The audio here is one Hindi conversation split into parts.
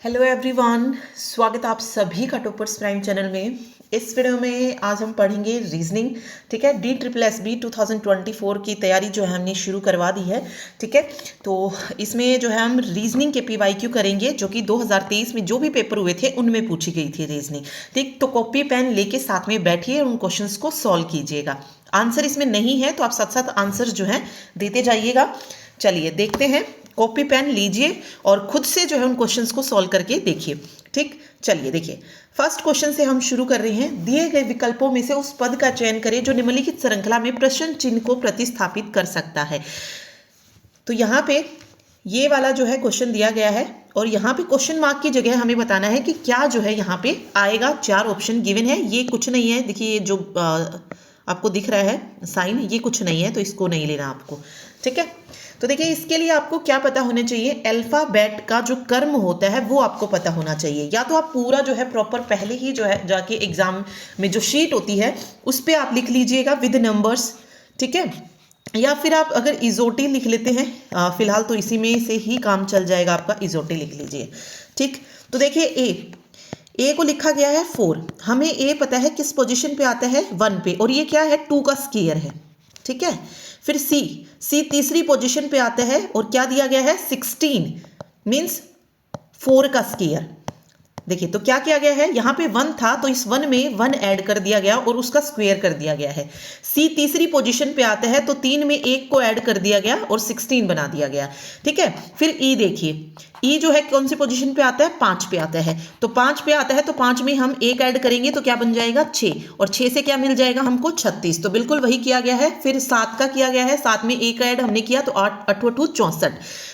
हेलो एवरीवन, स्वागत है आप सभी का टॉपर्स प्राइम चैनल में। इस वीडियो में आज हम पढ़ेंगे रीजनिंग। ठीक है, DSSB 2024 की तैयारी जो है हमने शुरू करवा दी है। ठीक है, तो इसमें जो है हम रीजनिंग के PYQ करेंगे जो कि 2023 में जो भी पेपर हुए थे उनमें पूछी गई थी रीजनिंग। ठीक, तो कॉपी पेन लेके साथ में बैठिए और उन क्वेश्चंस को सॉल्व कीजिएगा। आंसर इसमें नहीं है तो आप साथ साथ आंसर जो है देते जाइएगा। चलिए देखते हैं, कॉपी पेन लीजिए और खुद से जो है उन क्वेश्चंस को सॉल्व करके देखिए। ठीक, चलिए देखिए, फर्स्ट क्वेश्चन से हम शुरू कर रहे हैं। दिए गए विकल्पों में से उस पद का चयन करें जो निम्नलिखित श्रृंखला में प्रश्न चिन्ह को प्रतिस्थापित कर सकता है। तो यहाँ पे ये वाला जो है क्वेश्चन दिया गया है और यहाँ पे क्वेश्चन मार्क की जगह हमें बताना है कि क्या जो है यहाँ पे आएगा। 4 ऑप्शन गिवन है, ये कुछ नहीं है। देखिए ये जो आपको दिख रहा है साइन, ये कुछ नहीं है तो इसको नहीं लेना आपको। ठीक है, तो देखिए इसके लिए आपको क्या पता होना चाहिए, अल्फाबेट का जो कर्म होता है वो आपको पता होना चाहिए। या तो आप पूरा जो है प्रॉपर पहले ही जो है जाके एग्जाम में जो शीट होती है उस पर आप लिख लीजिएगा विद नंबर्स। ठीक है, या फिर आप अगर इजोटी लिख लेते हैं, फिलहाल तो इसी में से ही काम चल जाएगा आपका, इजोटी लिख लीजिए। ठीक, तो देखिए ए को लिखा गया है 4, हमें ए पता है किस पोजीशन पे आता है 1 पे, और ये क्या है 2 का स्क्वायर है। ठीक है, फिर सी तीसरी पोजीशन पे आता है और क्या दिया गया है 16 मींस 4 का स्क्वायर। देखिए तो क्या किया गया है, यहाँ पे 1 था तो इस 1 में 1 ऐड कर दिया गया और उसका स्क्वायर कर दिया गया है। सी तीसरी पोजीशन पे आता है तो 3 में 1 को ऐड कर दिया गया और 16 बना दिया गया। ठीक है, फिर ई देखिए, ई जो है कौन सी पोजीशन पे आता है 5 पे आता है, तो 5 पे आता है तो 5 में हम 1 ऐड करेंगे तो क्या बन जाएगा 6, और 6 से क्या मिल जाएगा हमको 36, तो बिल्कुल वही किया गया है। फिर 7 का किया गया है, 7 में 1 ऐड हमने किया तो 8 8 64।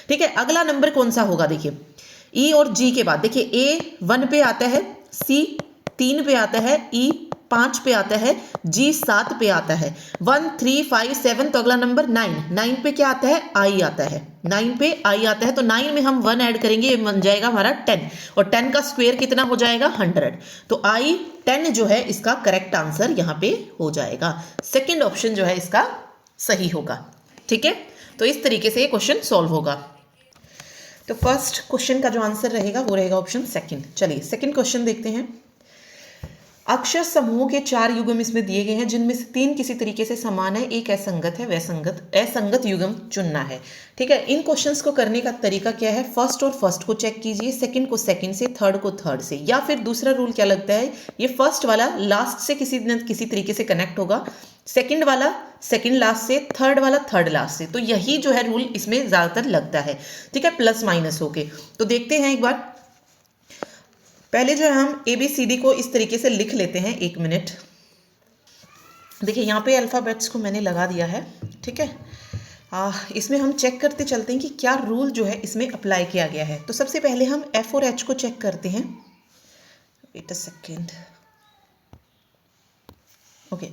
ठीक है, अगला नंबर कौन सा होगा, देखिए ई और जी के बाद देखिए ए 1 पे आता है, सी 3 पे आता है, ई 5 पे आता है, जी 7 पे आता है, 1 3 5 7, तो अगला नंबर 9 पे क्या आता है आई आता है, 9 पे आई आता है, तो 9 में हम 1 ऐड करेंगे, ये बन जाएगा हमारा 10, और 10 का स्क्वायर कितना हो जाएगा 100, तो आई 10 जो है इसका करेक्ट आंसर यहाँ पे हो जाएगा। सेकेंड ऑप्शन जो है इसका सही होगा। ठीक है, तो इस तरीके से ये क्वेश्चन सॉल्व होगा। तो फर्स्ट क्वेश्चन का जो आंसर रहेगा वो रहेगा ऑप्शन सेकंड। चलिए सेकंड क्वेश्चन देखते हैं। अक्षर समूह के 4 युग्म इसमें दिए गए हैं जिनमें से 3 किसी तरीके से समान है, एक असंगत है, असंगत युग्म चुनना है। ठीक है, इन क्वेश्चंस को करने का तरीका क्या है, फर्स्ट और फर्स्ट को चेक कीजिए, सेकंड को सेकंड से, थर्ड को थर्ड से, या फिर दूसरा रूल क्या लगता है, ये फर्स्ट वाला लास्ट से किसी न किसी तरीके से कनेक्ट होगा, सेकंड वाला सेकंड लास्ट से, थर्ड वाला थर्ड लास्ट से, तो यही जो है रूल इसमें ज़्यादातर लगता है। ठीक है, प्लस माइनस होके। तो देखते हैं एक बार, पहले जो है हम ABCD को इस तरीके से लिख लेते हैं। 1 मिनट, देखिए यहाँ पे अल्फ़ाबेट्स को मैंने लगा दिया है। ठीक है, इसमें हम चेक करते चलते हैं कि क्या रूल जो है इसमें अप्लाई किया गया है। तो सबसे पहले हम F और H को चेक करते हैं। वेट अ सेकेंड, ओके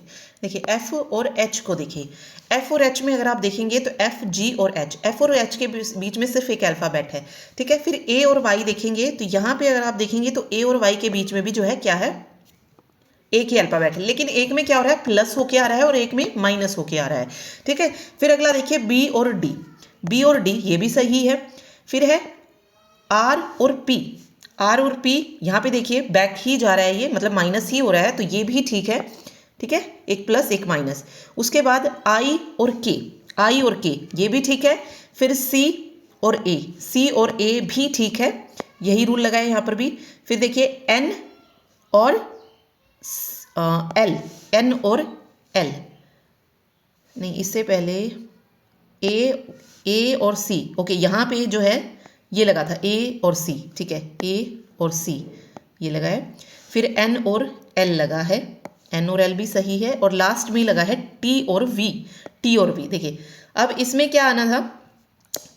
देखिए F और H को देखिए, F और H में अगर आप देखेंगे तो F G और H, F और H के बीच में सिर्फ एक अल्फ़ाबेट है। ठीक है, फिर A और Y देखेंगे तो यहाँ पे अगर आप देखेंगे तो A और Y के बीच में भी जो है क्या है, एक ही अल्फ़ाबेट है, लेकिन एक में क्या हो रहा है प्लस होके आ रहा है और एक में माइनस होके आ रहा है। ठीक है, फिर अगला देखिए B और D, ये भी सही है। फिर है R और P, यहाँ पे देखिए बैक ही जा रहा है, ये मतलब माइनस ही हो रहा है, तो ये भी ठीक है। ठीक है, एक प्लस एक माइनस। उसके बाद I और K, ये भी ठीक है। फिर C और A भी ठीक है, यही रूल लगाए यहाँ पर भी। फिर देखिए N और L, नहीं इससे पहले A और C, ओके यहाँ पे जो है ये लगा था A और C। ठीक है, A और C ये लगा है। फिर N और L लगा है, N और L भी सही है, और लास्ट में लगा है T और V। देखिए अब इसमें क्या आना था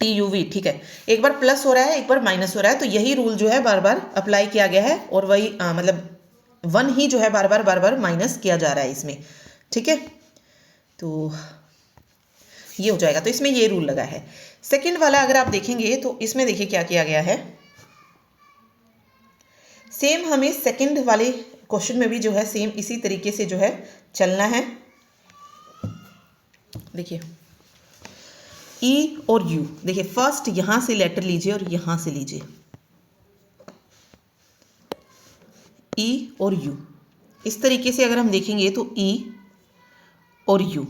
TUV। ठीक है, एक बार प्लस हो रहा है एक बार माइनस हो रहा है, तो यही रूल जो है बार बार अप्लाई किया गया है, और वही मतलब 1 ही जो है बार बार माइनस किया जा रहा है इसमें। ठीक है, तो ये हो जाएगा, तो इसमें ये रूल लगा है। सेकंड वाला अगर आप देखेंगे तो इसमें देखिए क्या किया गया है, सेम हमें सेकंड वाले क्वेश्चन में भी जो है सेम इसी तरीके से जो है चलना है। देखिए E और U, देखिए फर्स्ट यहां से लेटर लीजिए और यहां से लीजिए। ई और यू, इस तरीके से अगर हम देखेंगे तो ई और यू,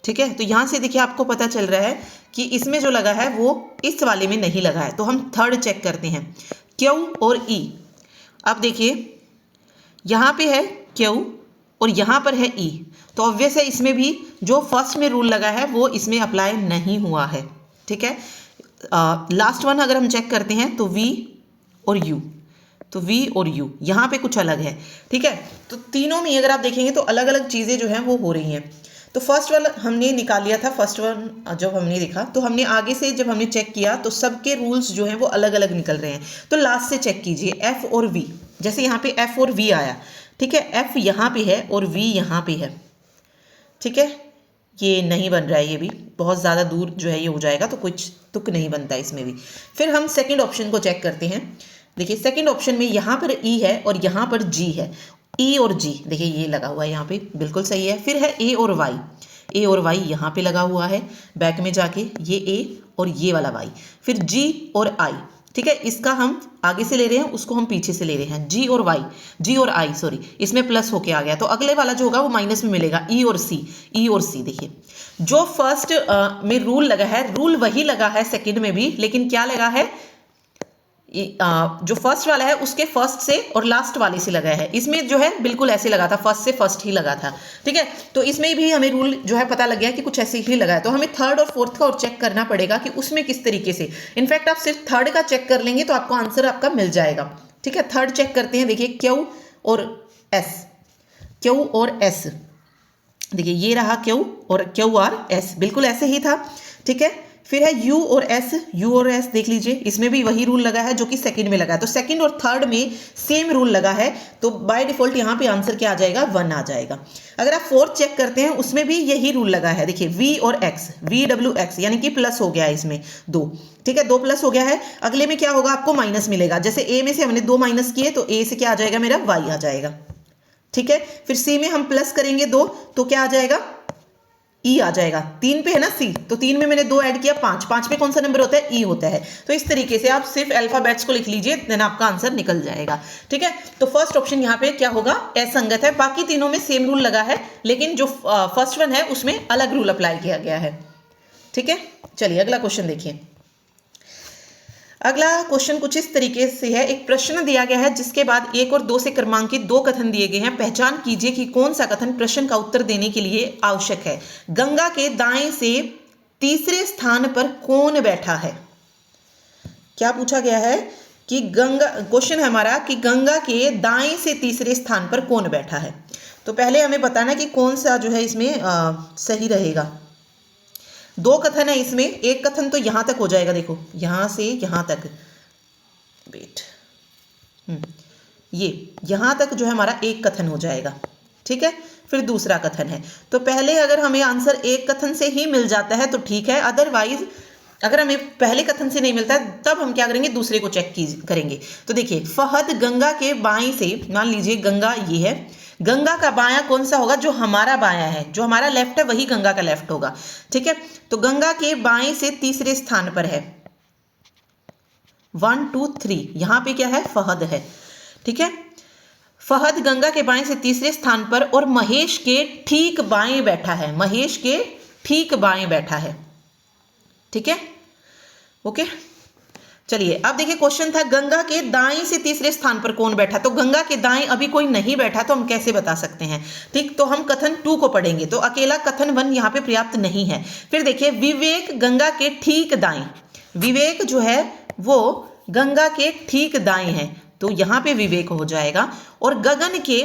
ठीक है। तो यहाँ से देखिए आपको पता चल रहा है कि इसमें जो लगा है वो इस वाले में नहीं लगा है, तो हम थर्ड चेक करते हैं, क्यू और ई। अब देखिए यहाँ पे है क्यू और यहाँ पर है ई, तो ऑब्वियस है इसमें भी जो फर्स्ट में रूल लगा है वो इसमें अप्लाई नहीं हुआ है, ठीक है। लास्ट वन अगर हम चेक करते हैं तो वी और यू, तो वी और यू यहाँ पे कुछ अलग है, ठीक है। तो तीनों में अगर आप देखेंगे तो अलग अलग चीज़ें जो हैं वो हो रही हैं। तो फर्स्ट वाला हमने निकाल लिया था, फर्स्ट वन जब हमने देखा तो हमने आगे से जब हमने चेक किया तो सबके रूल्स जो हैं वो अलग अलग निकल रहे हैं। तो लास्ट से चेक कीजिए एफ और वी, जैसे यहाँ पे एफ और वी आया, ठीक है, एफ यहाँ पे है और वी यहाँ पे है, ठीक है। ये नहीं बन रहा है, ये भी बहुत ज़्यादा दूर जो है ये हो जाएगा, तो कुछ तुक नहीं बनता इसमें भी। फिर हम सेकंड ऑप्शन को चेक करते हैं। देखिए सेकंड ऑप्शन में यहाँ पर ई है और यहाँ पर जी है, ई और जी देखिए ये लगा हुआ है यहाँ पे, बिल्कुल सही है। फिर है ए और वाई, ए और वाई यहाँ पे लगा हुआ है, बैक में जाके ये ए और ये वाला वाई। फिर जी और आई, ठीक है, इसका हम आगे से ले रहे हैं, उसको हम पीछे से ले रहे हैं, जी और वाई, जी और आई सॉरी, इसमें प्लस होके आ गया, तो अगले वाला जो होगा वो माइनस में मिलेगा, ई और सी, ई और सी। देखिए जो फर्स्ट में रूल लगा है, रूल वही लगा है सेकंड में भी, लेकिन क्या लगा है, जो फर्स्ट वाला है उसके फर्स्ट से और लास्ट वाले से लगा है, इसमें जो है बिल्कुल ऐसे लगा था, फर्स्ट से फर्स्ट ही लगा था, ठीक है। तो इसमें भी हमें रूल जो है पता लग गया कि कुछ ऐसे ही लगा है, तो हमें थर्ड और फोर्थ का और चेक करना पड़ेगा कि उसमें किस तरीके से। इनफैक्ट आप सिर्फ थर्ड का चेक कर लेंगे तो आपको आंसर आपका मिल जाएगा, ठीक है। थर्ड चेक करते हैं, देखिए क्यू और एस, क्यू और एस, देखिए ये रहा क्यू और क्यू आर एस, बिल्कुल ऐसे ही था, ठीक है। फिर है यू और एस, यू और एस देख लीजिए, इसमें भी वही रूल लगा है जो कि सेकंड में लगा है, तो सेकंड और थर्ड में सेम रूल लगा है, तो बाय डिफॉल्ट यहाँ पे आंसर क्या आ जाएगा, 1 आ जाएगा। अगर आप फोर्थ चेक करते हैं उसमें भी यही रूल लगा है, देखिए वी और एक्स, वी डब्ल्यू एक्स, यानी कि प्लस हो गया है इसमें 2, ठीक है, 2 प्लस हो गया है। अगले में क्या होगा, आपको माइनस मिलेगा, जैसे ए में से हमने 2 माइनस किए तो ए से क्या आ जाएगा, मेरा वाई आ जाएगा, ठीक है। फिर सी में हम प्लस करेंगे 2 तो क्या आ जाएगा, ई आ जाएगा। 3 पे है ना सी, तो 3 में मैंने 2 ऐड किया, 5 पे कौन सा नंबर होता है, ई होता है। तो इस तरीके से आप सिर्फ अल्फाबेट्स को लिख लीजिए, देन आपका आंसर निकल जाएगा, ठीक है। तो फर्स्ट ऑप्शन यहाँ पे क्या होगा, असंगत है, बाकी तीनों में सेम रूल लगा है, लेकिन जो फर्स्ट वन है उसमें अलग रूल अप्लाई किया गया है, ठीक है। चलिए अगला क्वेश्चन देखिए। अगला क्वेश्चन कुछ इस तरीके से है, एक प्रश्न दिया गया है जिसके बाद 1 और 2 से क्रमांकित 2 कथन दिए गए हैं। पहचान कीजिए कि कौन सा कथन प्रश्न का उत्तर देने के लिए आवश्यक है। गंगा के दाएं से तीसरे स्थान पर कौन बैठा है। क्या पूछा गया है कि गंगा, क्वेश्चन है हमारा कि गंगा के दाएं से तीसरे स्थान पर कौन बैठा है। तो पहले हमें बताना कि कौन सा जो है इसमें सही रहेगा। 2 कथन है इसमें, एक कथन तो यहां तक हो जाएगा, देखो यहां से यहां तक, वेट, ये यहां तक जो है हमारा एक कथन हो जाएगा, ठीक है। फिर दूसरा कथन है, तो पहले अगर हमें आंसर एक कथन से ही मिल जाता है तो ठीक है, अदरवाइज अगर हमें पहले कथन से नहीं मिलता है तब हम क्या करेंगे, दूसरे को चेक करेंगे। तो देखिए फहद गंगा के बाएं से, मान लीजिए गंगा ये है, गंगा का बायां कौन सा होगा, जो हमारा बायां है, जो हमारा लेफ्ट है वही गंगा का लेफ्ट होगा, ठीक है। तो गंगा के बाएं से तीसरे स्थान पर है 1 2 3, यहां पे क्या है, फहद है, ठीक है। फहद गंगा के बाएं से तीसरे स्थान पर और महेश के ठीक बाएं बैठा है, महेश के ठीक बाएं बैठा है, ठीक है, ओके। चलिए अब देखिए क्वेश्चन था गंगा के दाएं से तीसरे स्थान पर कौन बैठा, तो गंगा के दाएं अभी कोई नहीं बैठा, तो हम कैसे बता सकते हैं, ठीक। तो हम कथन 2 को पढ़ेंगे, तो अकेला कथन 1 यहाँ पे पर्याप्त नहीं है। फिर देखिए विवेक गंगा के ठीक दाएं, विवेक जो है वो गंगा के ठीक दाएं है, तो यहाँ पे विवेक हो जाएगा। और गगन के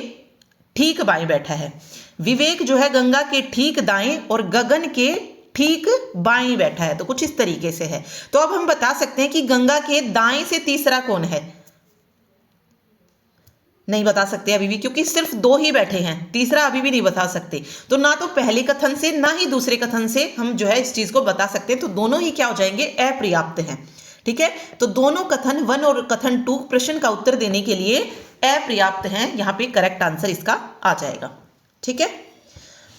ठीक बाएं बैठा है, विवेक जो है गंगा के ठीक दाएं और गगन के ठीक बाएं बैठा है, तो कुछ इस तरीके से है। तो अब हम बता सकते हैं कि गंगा के दाएं से तीसरा कौन है, नहीं बता सकते अभी भी, क्योंकि सिर्फ 2 ही बैठे हैं, तीसरा अभी भी नहीं बता सकते। तो ना तो पहले कथन से ना ही दूसरे कथन से हम जो है इस चीज को बता सकते हैं, तो दोनों ही क्या हो जाएंगे, अपर्याप्त हैं, ठीक है। तो दोनों कथन 1 और कथन 2 प्रश्न का उत्तर देने के लिए अपर्याप्त हैं, यहाँ पे करेक्ट आंसर इसका आ जाएगा, ठीक है।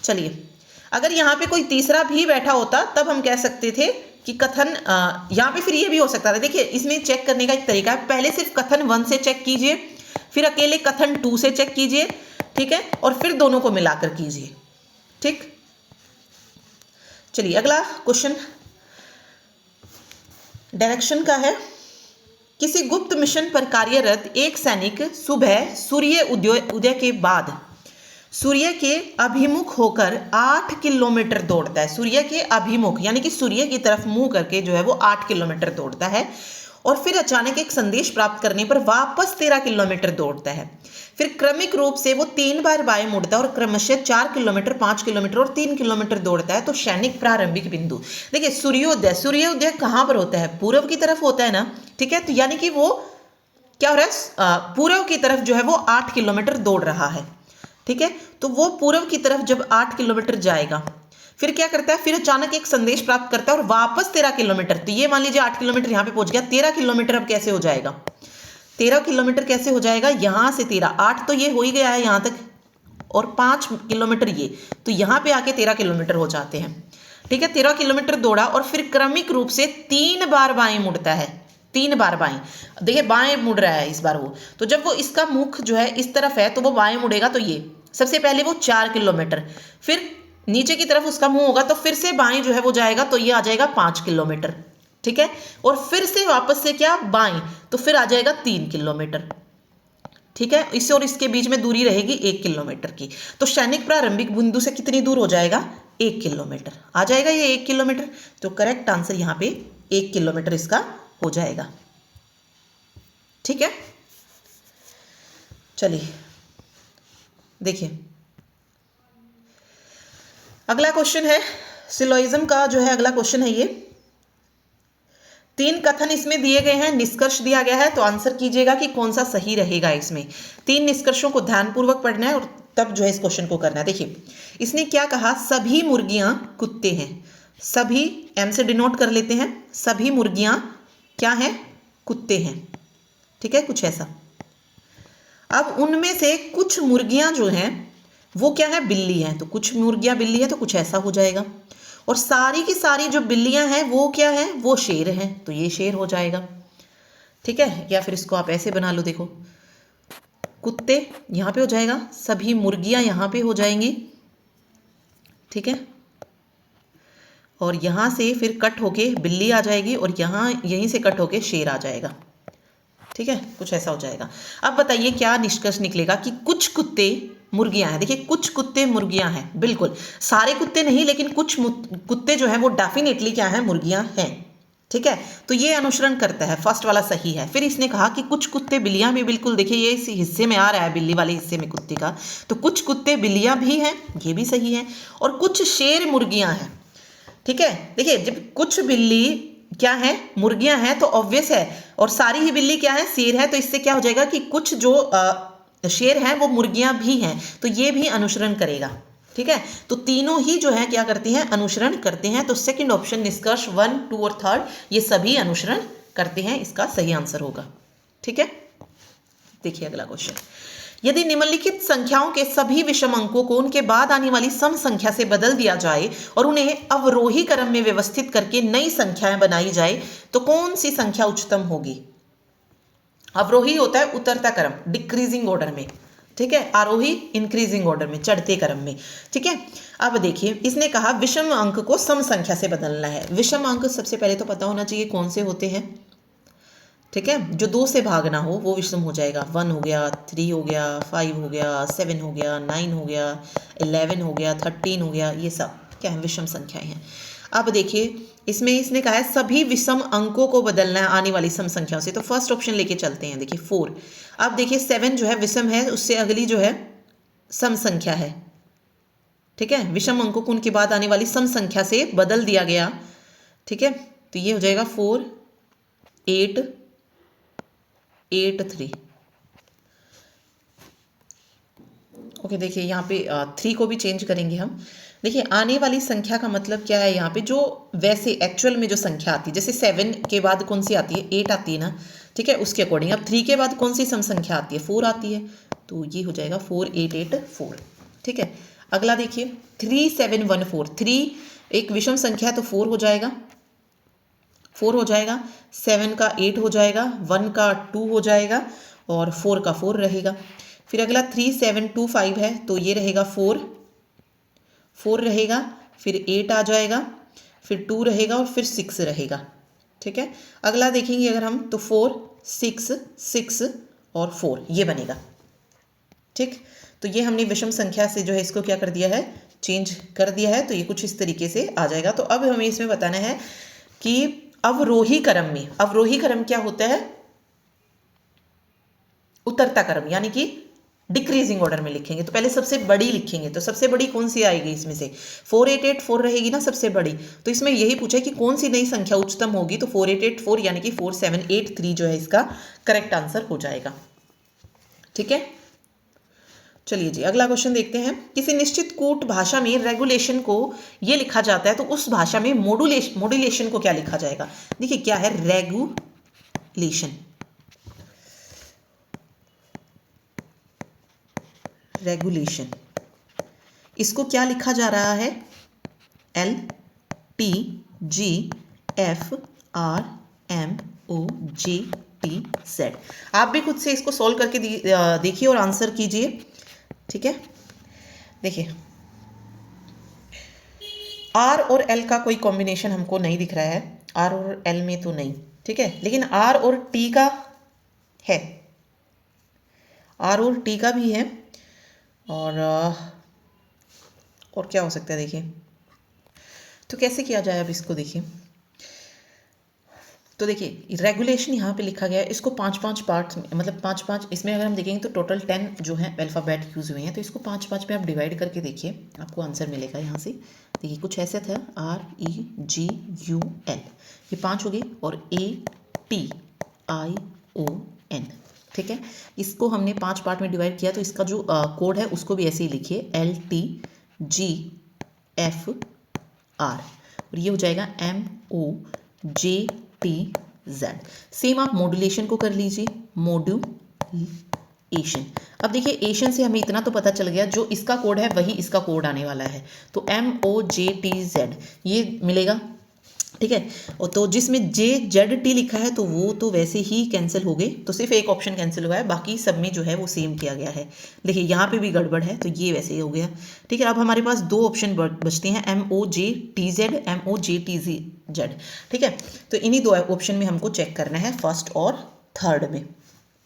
चलिए अगर यहाँ पे कोई तीसरा भी बैठा होता तब हम कह सकते थे कि कथन यहाँ पे फिर ये भी हो सकता था। देखिए इसमें चेक करने का एक तरीका है, पहले सिर्फ कथन 1 से चेक कीजिए, फिर अकेले कथन 2 से चेक कीजिए, ठीक है, और फिर दोनों को मिलाकर कीजिए। ठीक, चलिए अगला क्वेश्चन डायरेक्शन का है। किसी गुप्त मिशन पर कार्यरत एक सैनिक सुबह सूर्य उदय के बाद सूर्य के अभिमुख होकर 8 किलोमीटर दौड़ता है। सूर्य के अभिमुख यानी कि सूर्य की तरफ मुंह करके जो है वो 8 किलोमीटर दौड़ता है, और फिर अचानक एक संदेश प्राप्त करने पर वापस 13 किलोमीटर दौड़ता है। फिर क्रमिक रूप से वो 3 बार बाएं मुड़ता है और क्रमशः 4 किलोमीटर, 5 किलोमीटर और 3 किलोमीटर दौड़ता है। तो सैनिक प्रारंभिक बिंदु, देखिए सूर्योदय कहाँ पर होता है? पूर्व की तरफ होता है ना, ठीक है। तो यानी कि वो क्या हो रहा है, पूर्व की तरफ जो है वो 8 किलोमीटर दौड़ रहा है, ठीक है। तो वो पूर्व की तरफ जब 8 किलोमीटर जाएगा, फिर क्या करता है, फिर अचानक एक संदेश प्राप्त करता है और वापस 13 किलोमीटर। तो ये मान लीजिए 8 किलोमीटर यहाँ पे पहुंच गया, 13 किलोमीटर अब कैसे हो जाएगा? 13 किलोमीटर कैसे हो जाएगा? यहां से 13, 8 तो ये हो ही गया है यहां तक, और 5 किलोमीटर ये, तो यहां पे आके 13 किलोमीटर हो जाते हैं, ठीक है। 13 किलोमीटर दौड़ा और फिर क्रमिक रूप से 3 बार बाएं मुड़ता है, 3 बार बाएं। देखिए बाएं मुड़ रहा है इस बार वो, तो जब वो इसका मुख जो है इस तरफ है तो वो बाएं मुड़ेगा, तो ये सबसे पहले वो 4 किलोमीटर, फिर नीचे की तरफ उसका मुंह होगा तो फिर से बाएं जो है वो जाएगा, तो ये आ जाएगा 5 किलोमीटर, ठीक है। और फिर से वापस से क्या, बाएं, तो फिर आ जाएगा 3 किलोमीटर, ठीक है। इस और इसके बीच में दूरी रहेगी 1 किलोमीटर की। तो सैनिक प्रारंभिक बिंदु से कितनी दूर हो जाएगा? 1 किलोमीटर आ जाएगा ये 1 किलोमीटर। तो करेक्ट आंसर यहाँ पे 1 किलोमीटर इसका हो जाएगा, ठीक है। चलिए देखिए अगला क्वेश्चन है, सिलोइज्म का जो है अगला क्वेश्चन है ये। 3 कथन इसमें दिए गए हैं, निष्कर्ष दिया गया है, तो आंसर कीजिएगा कि कौन सा सही रहेगा। इसमें 3 निष्कर्षों को ध्यानपूर्वक पढ़ना है और तब जो है इस क्वेश्चन को करना है। देखिए इसने क्या कहा, सभी मुर्गियां कुत्ते हैं। सभी एम से डिनोट कर लेते हैं, सभी मुर्गियां क्या हैं? कुत्ते हैं, ठीक है, कुछ ऐसा। अब उनमें से कुछ मुर्गियां जो हैं वो क्या है? बिल्ली हैं, तो कुछ मुर्गियां बिल्ली है, तो कुछ ऐसा हो जाएगा। और सारी की सारी जो बिल्लियां हैं वो क्या है? वो शेर हैं, तो ये शेर हो जाएगा, ठीक है। या फिर इसको आप ऐसे बना लो, देखो कुत्ते यहां पे हो जाएगा, सभी मुर्गियां यहां पे हो जाएंगी, ठीक है। और यहां से फिर कट होके बिल्ली आ जाएगी और यहीं से कट होके शेर आ जाएगा, ठीक है, कुछ ऐसा हो जाएगा। अब बताइए क्या निष्कर्ष निकलेगा कि कुछ कुत्ते मुर्गियां हैं। देखिए कुछ कुत्ते मुर्गियां हैं, बिल्कुल सारे कुत्ते नहीं, लेकिन कुछ कुत्ते जो है वो डेफिनेटली क्या है? मुर्गियां हैं, ठीक है। तो ये अनुसरण करता है, फर्स्ट वाला सही है। फिर इसने कहा कि कुछ कुत्ते बिल्लियां भी, बिल्कुल देखिए ये इस हिस्से में आ रहा है, बिल्ली वाले हिस्से में कुत्ते का, तो कुछ कुत्ते बिल्लियां भी हैं, ये भी सही है। और कुछ शेर मुर्गियां हैं, ठीक है। देखिए जब कुछ बिल्ली क्या है? मुर्गियां हैं, तो ऑब्वियस है, और सारी ही बिल्ली क्या है? शेर है, तो इससे क्या हो जाएगा कि कुछ जो शेर हैं वो मुर्गियां भी हैं, तो ये भी अनुसरण करेगा, ठीक है। तो तीनों ही जो है क्या करती हैं? अनुसरण करते हैं। तो सेकंड ऑप्शन निष्कर्ष 1, 2 और 3 ये सभी अनुसरण करते हैं, इसका सही आंसर होगा, ठीक है। देखिए अगला क्वेश्चन, यदि निम्नलिखित संख्याओं के सभी विषम अंकों को उनके बाद आने वाली सम संख्या से बदल दिया जाए और उन्हें अवरोही क्रम में व्यवस्थित करके नई संख्याएं बनाई जाए तो कौन सी संख्या उच्चतम होगी? अवरोही होता है उतरता क्रम, डिक्रीजिंग ऑर्डर में, ठीक है। आरोही इंक्रीजिंग ऑर्डर में, चढ़ते क्रम में, ठीक है। अब देखिए इसने कहा विषम अंक को सम संख्या से बदलना है। विषम अंक सबसे पहले तो पता होना चाहिए कौन से होते हैं, ठीक है। जो 2 से भागना हो वो विषम हो जाएगा। 1 हो गया, 3 हो गया, 5 हो गया, 7 हो गया, 9 हो गया, 11 हो गया, 13 हो गया, ये सब क्या है? विषम संख्याएं हैं। अब देखिए इसमें इसने कहा है सभी विषम अंकों को बदलना है आने वाली सम संख्याओं से, तो फर्स्ट ऑप्शन लेके चलते हैं। देखिए 4, अब देखिए 7 जो है विषम है, उससे अगली जो है सम संख्या है, ठीक है। विषम अंकों को उनके बाद आने वाली सम संख्या से बदल दिया गया, ठीक है। तो ये हो जाएगा 4, 8, 8, 3। ओके देखिए यहाँ पे 3 को भी चेंज करेंगे हम। देखिए आने वाली संख्या का मतलब क्या है? यहाँ पे जो वैसे एक्चुअल में जो संख्या आती है, जैसे 7 के बाद कौन सी आती है? 8 आती है ना, ठीक है, उसके अकॉर्डिंग। अब 3 के बाद कौन सी सम संख्या आती है? 4 आती है, तो ये हो जाएगा 4, 8, 8, 4, ठीक है। अगला देखिए 3, 7, 1, 4, 3 एक विषम संख्या है तो 4 हो जाएगा। 4 हो जाएगा, 7 का 8 हो जाएगा, 1 का 2 हो जाएगा और 4 का 4 रहेगा। फिर अगला 3 7 2 5 है तो ये रहेगा 4 रहेगा, फिर 8 आ जाएगा, फिर 2 रहेगा और फिर 6 रहेगा। ठीक है, अगला देखेंगे अगर हम तो 4 6 6 और 4 ये बनेगा। ठीक, तो ये हमने विषम संख्या से जो है इसको क्या कर दिया है, चेंज कर दिया है, तो ये कुछ इस तरीके से आ जाएगा। तो अब हमें इसमें बताना है कि अवरोही क्रम में, अवरोही क्रम क्या होता है, उतरता क्रम, यानी कि डिक्रीजिंग ऑर्डर में लिखेंगे। तो पहले सबसे बड़ी लिखेंगे, तो सबसे बड़ी कौन सी आएगी इसमें से, 4884 रहेगी ना सबसे बड़ी। तो इसमें यही पूछा है कि कौन सी नई संख्या उच्चतम होगी, तो 4884 यानी कि 4783 जो है इसका करेक्ट आंसर हो जाएगा। ठीक है, चलिए जी अगला क्वेश्चन देखते हैं। किसी निश्चित कूट भाषा में रेगुलेशन को ये लिखा जाता है, तो उस भाषा में मॉड्यूलेशन को क्या लिखा जाएगा। देखिए क्या है रेगुलेशन, रेगुलेशन इसको क्या लिखा जा रहा है, LTGFRMOGTZ। आप भी खुद से इसको सॉल्व करके देखिए और आंसर कीजिए। ठीक है, देखिए R और L का कोई कॉम्बिनेशन हमको नहीं दिख रहा है, R और L में तो नहीं, ठीक है, लेकिन R और T का है, R और T का भी है, और क्या हो सकता है देखिए। तो कैसे किया जाए अब इसको देखिए, तो देखिए रेगुलेशन यहाँ पे लिखा गया है, इसको 5-5 पार्ट्स में, मतलब 5-5 इसमें अगर हम देखेंगे तो टोटल 10 जो है अल्फ़ाबेट यूज़ हुए हैं, तो इसको 5-5 में आप डिवाइड करके देखिए, आपको आंसर मिलेगा यहाँ से। देखिए कुछ ऐसे था REGUL, ये 5 हो गई, और ATION। ठीक है, इसको हमने 5 पार्ट में डिवाइड किया, तो इसका जो कोड है उसको भी ऐसे ही लिखिए LTGFR, और ये हो जाएगा MOJTZ। सेम आप मॉड्यूलेशन को कर लीजिए, मॉड्यूलेशन। अब देखिए एशन से हमें इतना तो पता चल गया, जो इसका कोड है वही इसका कोड आने वाला है, तो MOJTZ ये मिलेगा। ठीक है, और तो जिसमें JZT लिखा है तो वो तो वैसे ही कैंसिल हो गए, तो सिर्फ एक ऑप्शन कैंसिल हुआ है, बाकी सब में जो है वो सेम किया गया है। देखिए यहाँ पे भी गड़बड़ है, तो ये वैसे ही हो गया। ठीक है, अब हमारे पास 2 ऑप्शन बचते हैं, MOJTZ, MOJTZ। ठीक है, तो इन्हीं 2 ऑप्शन में हमको चेक करना है, फर्स्ट और थर्ड में।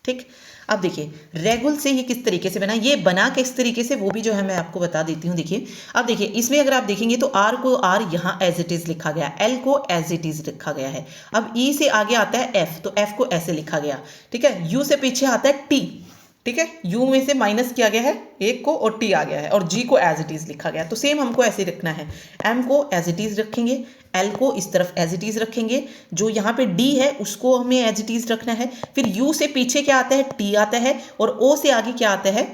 ठीक, अब देखिए रेगुल से ये किस तरीके से बना, ये बना किस तरीके से वो भी जो है मैं आपको बता देती हूँ। देखिए अब देखिए इसमें अगर आप देखेंगे तो R को R यहाँ एज इट इज लिखा गया, L को एज इट इज लिखा गया है। अब E से आगे आता है F, तो F को ऐसे लिखा गया। ठीक है, U से पीछे आता है T, ठीक है, U में से माइनस किया गया है एक को और T आ गया है, और G को एज इट इज लिखा गया। तो सेम हमको ऐसे रखना है, M को एज इट इज रखेंगे, L को इस तरफ एज इट इज रखेंगे, जो यहाँ पे D है उसको हमें एज इट इज रखना है। फिर U से पीछे क्या आता है, T आता है, और O से आगे क्या आता है,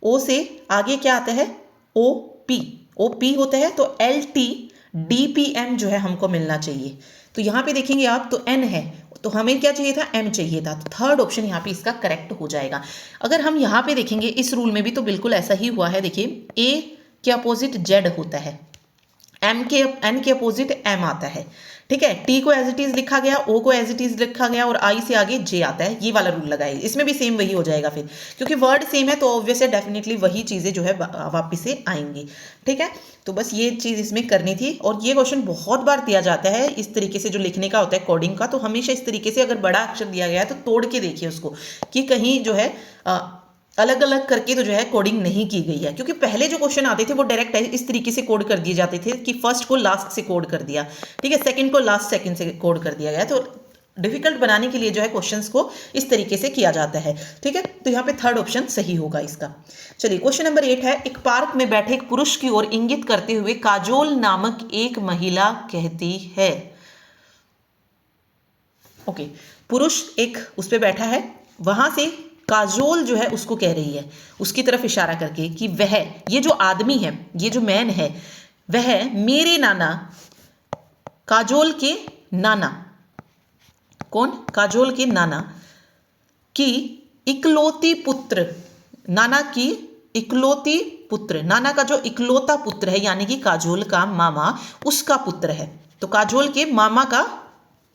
O से आगे क्या आता है, OP होता है, तो LTDPM जो है हमको मिलना चाहिए। तो यहाँ पे देखेंगे आप तो N है, तो हमें क्या चाहिए था, M चाहिए था, तो थर्ड ऑप्शन यहाँ पे इसका करेक्ट हो जाएगा। अगर हम यहाँ पे देखेंगे इस रूल में भी तो बिल्कुल ऐसा ही हुआ है। देखिए A के अपोजिट Z होता है, N के अपोजिट M आता है। ठीक है, T को एज इट इज लिखा गया, O को एज इट इज लिखा गया, और I से आगे J आता है, ये वाला रूल लगाए। इसमें भी सेम वही हो जाएगा, फिर क्योंकि वर्ड सेम है तो ऑब्वियस है डेफिनेटली वही चीज़ें जो है वापिस से आएंगी। ठीक है, तो बस ये चीज़ इसमें करनी थी। और ये क्वेश्चन बहुत बार दिया जाता है इस तरीके से, जो लिखने का होता है कोडिंग का, तो हमेशा इस तरीके से अगर बड़ा अक्षर दिया गया है तो तोड़ के देखिए उसको, कि कहीं जो है अलग अलग करके तो जो है कोडिंग नहीं की गई है। क्योंकि पहले जो क्वेश्चन आते थे वो डायरेक्ट इस तरीके से कोड कर दिए जाते थे कि फर्स्ट को लास्ट से कोड कर दिया, ठीक है, सेकंड को लास्ट सेकंड से कोड कर दिया गया। तो डिफिकल्ट बनाने के लिए जो है क्वेश्चंस को इस तरीके से किया जाता है। ठीक है, तो यहाँ पे थर्ड ऑप्शन सही होगा इसका। चलिए क्वेश्चन नंबर 8 है, एक पार्क में बैठे एक पुरुष की ओर इंगित करते हुए काजोल नामक एक महिला कहती है। ओके, पुरुष एक उस पर बैठा है, वहां से काजोल जो है उसको कह रही है, उसकी तरफ इशारा करके कि वह, ये जो आदमी है, ये जो मैन है, वह मेरे नाना, काजोल के नाना, कौन, काजोल के नाना की इकलौती पुत्र, नाना की इकलौती पुत्र, नाना का जो इकलौता पुत्र है यानी कि काजोल का मामा, उसका पुत्र है। तो काजोल के मामा का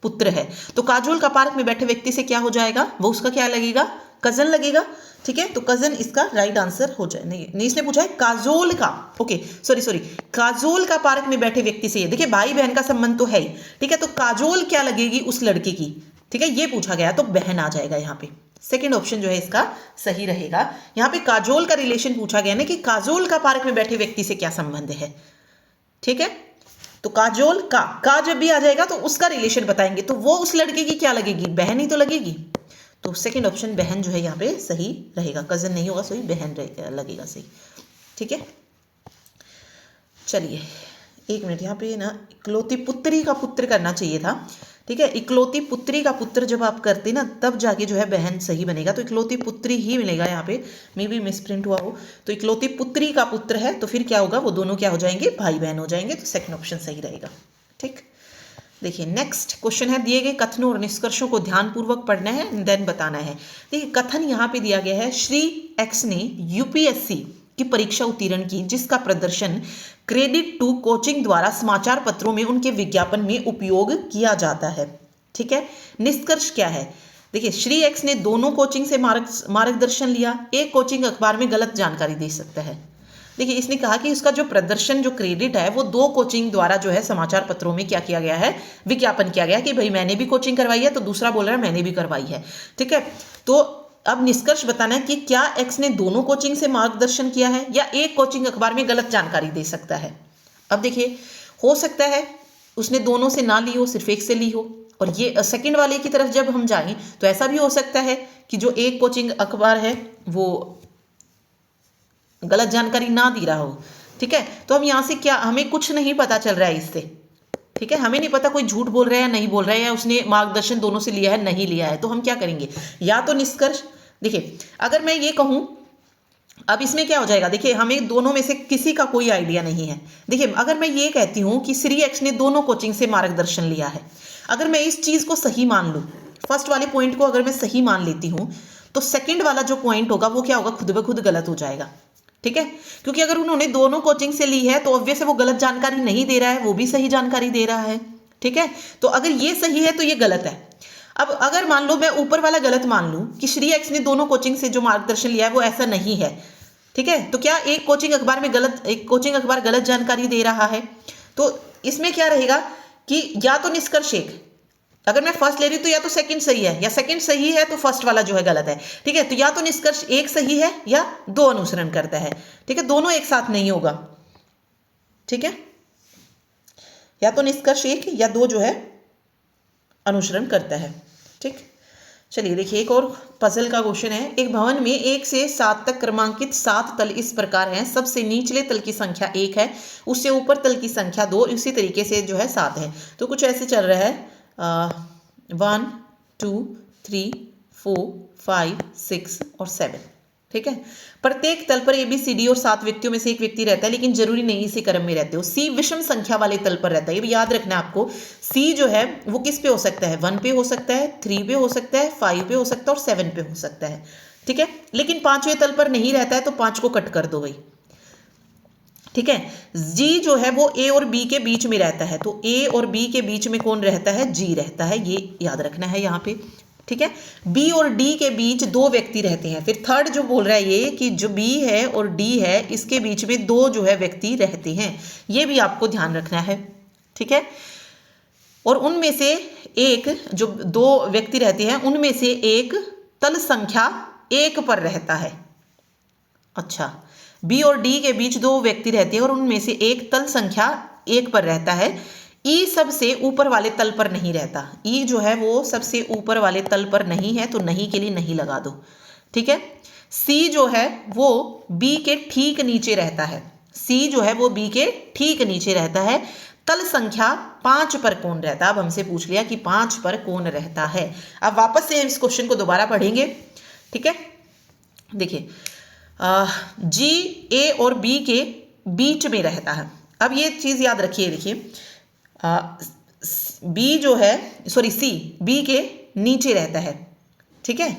पुत्र है। तो काजोल का पार्क में बैठे व्यक्ति से क्या हो जाएगा, वो उसका क्या लगेगा, कजन लगेगा। ठीक है, तो कजन इसका राइट आंसर हो जाए। नहीं, इसने पूछा है काजोल का, ओके सॉरी, काजोल का पार्क में बैठे व्यक्ति से, देखिए भाई बहन का संबंध तो है ही। ठीक है, तो काजोल क्या लगेगी उस लड़के की, ठीक है, ये पूछा गया तो बहन आ जाएगा यहाँ पे। सेकेंड ऑप्शन जो है इसका सही रहेगा। यहाँ पे काजोल का रिलेशन पूछा गया ना कि काजोल का पार्क में बैठे व्यक्ति से क्या संबंध है। ठीक है, तो काजोल का जब भी आ जाएगा तो उसका रिलेशन बताएंगे, तो वो उस लड़के की क्या लगेगी, बहन ही तो लगेगी। तो सेकंड ऑप्शन बहन जो है यहाँ पे सही रहेगा, कजन नहीं होगा, सही बहन लगेगा सही। ठीक है, चलिए एक मिनट, यहाँ पे ना इकलौती पुत्री का पुत्र करना चाहिए था। ठीक है, इकलौती पुत्री का पुत्र जब आप करते ना तब जाके जो है बहन सही बनेगा, तो इकलौती पुत्री ही मिलेगा यहाँ पे, मे बी मिसप्रिंट हुआ हो। तो इकलौती पुत्री का पुत्र है तो फिर क्या होगा, वो दोनों क्या हो जाएंगे, भाई बहन हो जाएंगे, तो सेकंड ऑप्शन सही रहेगा। ठीक, देखिए नेक्स्ट क्वेश्चन है, दिए गए कथनों और निष्कर्षों को ध्यानपूर्वक पढ़ना है देन बताना है। देखिए कथन यहाँ पे दिया गया है, श्री एक्स ने यूपीएससी की परीक्षा उत्तीर्ण की जिसका प्रदर्शन क्रेडिट टू कोचिंग द्वारा समाचार पत्रों में उनके विज्ञापन में उपयोग किया जाता है। ठीक है, निष्कर्ष क्या है, देखिए श्री एक्स ने दोनों कोचिंग से मार्गदर्शन लिया, एक कोचिंग अखबार में गलत जानकारी दे सकता है। देखिए इसने कहा कि उसका जो प्रदर्शन जो क्रेडिट है वो दो कोचिंग द्वारा जो है समाचार पत्रों में क्या किया गया है, विज्ञापन किया गया कि भाई मैंने भी कोचिंग करवाई है, तो दूसरा बोल रहा है मैंने भी करवाई है। ठीक है, तो अब निष्कर्ष बताना है कि क्या एक्स ने दोनों कोचिंग से मार्गदर्शन किया है या एक कोचिंग अखबार में गलत जानकारी दे सकता है। अब देखिए हो सकता है उसने दोनों से ना ली हो, सिर्फ एक से ली हो, और ये सेकंड वाले की तरफ जब हम जाएं तो ऐसा भी हो सकता है कि जो एक कोचिंग अखबार है वो गलत जानकारी ना दे रहा हो। ठीक है, तो हम यहाँ से क्या, हमें कुछ नहीं पता चल रहा है इससे। ठीक है, हमें नहीं पता कोई झूठ बोल रहा है या नहीं बोल रहा है, या उसने मार्गदर्शन दोनों से लिया है नहीं लिया है, तो हम क्या करेंगे, या तो निष्कर्ष, देखिए अगर मैं ये कहूं, अब इसमें क्या हो जाएगा, देखिए हमें दोनों में से किसी का कोई आइडिया नहीं है। देखिए अगर मैं ये कहती हूं कि श्री एक्स ने दोनों कोचिंग से मार्गदर्शन लिया है, अगर मैं इस चीज को सही मान लूं, फर्स्ट वाले पॉइंट को अगर मैं सही मान लेती हूं, तो सेकंड वाला जो पॉइंट होगा वो क्या होगा, खुद ब खुद गलत हो जाएगा। ठीक है, क्योंकि अगर उन्होंने दोनों कोचिंग से ली है तो ऑब्वियस है वो गलत जानकारी नहीं दे रहा है, वो भी सही जानकारी दे रहा है। ठीक है, तो अगर ये सही है तो ये गलत है। अब अगर मान लो मैं ऊपर वाला गलत मान लूं कि श्री एक्स ने दोनों कोचिंग से जो मार्गदर्शन लिया है वो ऐसा नहीं है, ठीक है, तो क्या एक कोचिंग अखबार में गलत, एक कोचिंग अखबार गलत जानकारी दे रहा है, तो इसमें क्या रहेगा कि या तो निष्कर्ष एक, अगर मैं फर्स्ट ले रही हूं तो या तो सेकंड सही है, या सेकंड सही है तो फर्स्ट वाला जो है गलत है। ठीक है, तो या तो निष्कर्ष एक सही है या दो अनुसरण करता है। ठीक है, दोनों एक साथ नहीं होगा। ठीक है, या तो निष्कर्ष एक या दो जो है अनुसरण करता है। ठीक, चलिए देखिए एक और पजल का क्वेश्चन है, एक भवन में 1 से 7 तक क्रमांकित 7 तल इस प्रकार हैं, सबसे निचले तल की संख्या 1 है, उससे ऊपर तल की संख्या 2, इसी तरीके से जो है 7 है। तो कुछ ऐसे चल रहा है 1 2 3 4 5 6 और 7। ठीक है, प्रत्येक तल पर ABCD और 7 व्यक्तियों में से एक व्यक्ति रहता है, लेकिन जरूरी नहीं इसी क्रम में रहते हो। C विषम संख्या वाले तल पर रहता है, ये भी याद रखना है आपको। C जो है वो किस पे हो सकता है, 1 पे हो सकता है, 3 पे हो सकता है, 5 पे हो सकता है और 7 पे हो सकता है। ठीक है, लेकिन 5वें तल पर नहीं रहता है, तो 5 को कट कर दो भाई। ठीक है, G जो है वो A और B के बीच में रहता है, तो A और B के बीच में कौन रहता है, G रहता है, ये याद रखना है यहाँ पे। ठीक है, B और D के बीच 2 व्यक्ति रहते हैं, फिर थर्ड जो बोल रहा है ये कि जो B है और D है इसके बीच में 2 जो है व्यक्ति रहते हैं, ये भी आपको ध्यान रखना है। ठीक है, और उनमें से एक जो 2 व्यक्ति रहते हैं उनमें से एक तल संख्या 1 पर रहता है। अच्छा, B और D के बीच 2 व्यक्ति रहते हैं और उनमें से एक तल संख्या 1 पर रहता है। E सबसे ऊपर वाले तल पर नहीं रहता, E जो है वो सबसे ऊपर वाले तल पर नहीं है, तो नहीं के लिए नहीं लगा दो। ठीक है, C जो है वो B के ठीक नीचे रहता है, C जो है वो B के ठीक नीचे रहता है। तल संख्या 5 पर कौन रहता है, अब हमसे पूछ लिया कि 5 पर कौन रहता है। अब वापस से इस क्वेश्चन को दोबारा पढ़ेंगे। ठीक है, देखिए G A और B के बीच में रहता है। अब ये चीज याद रखिए, देखिए B जो है सॉरी C B के नीचे रहता है। ठीक है,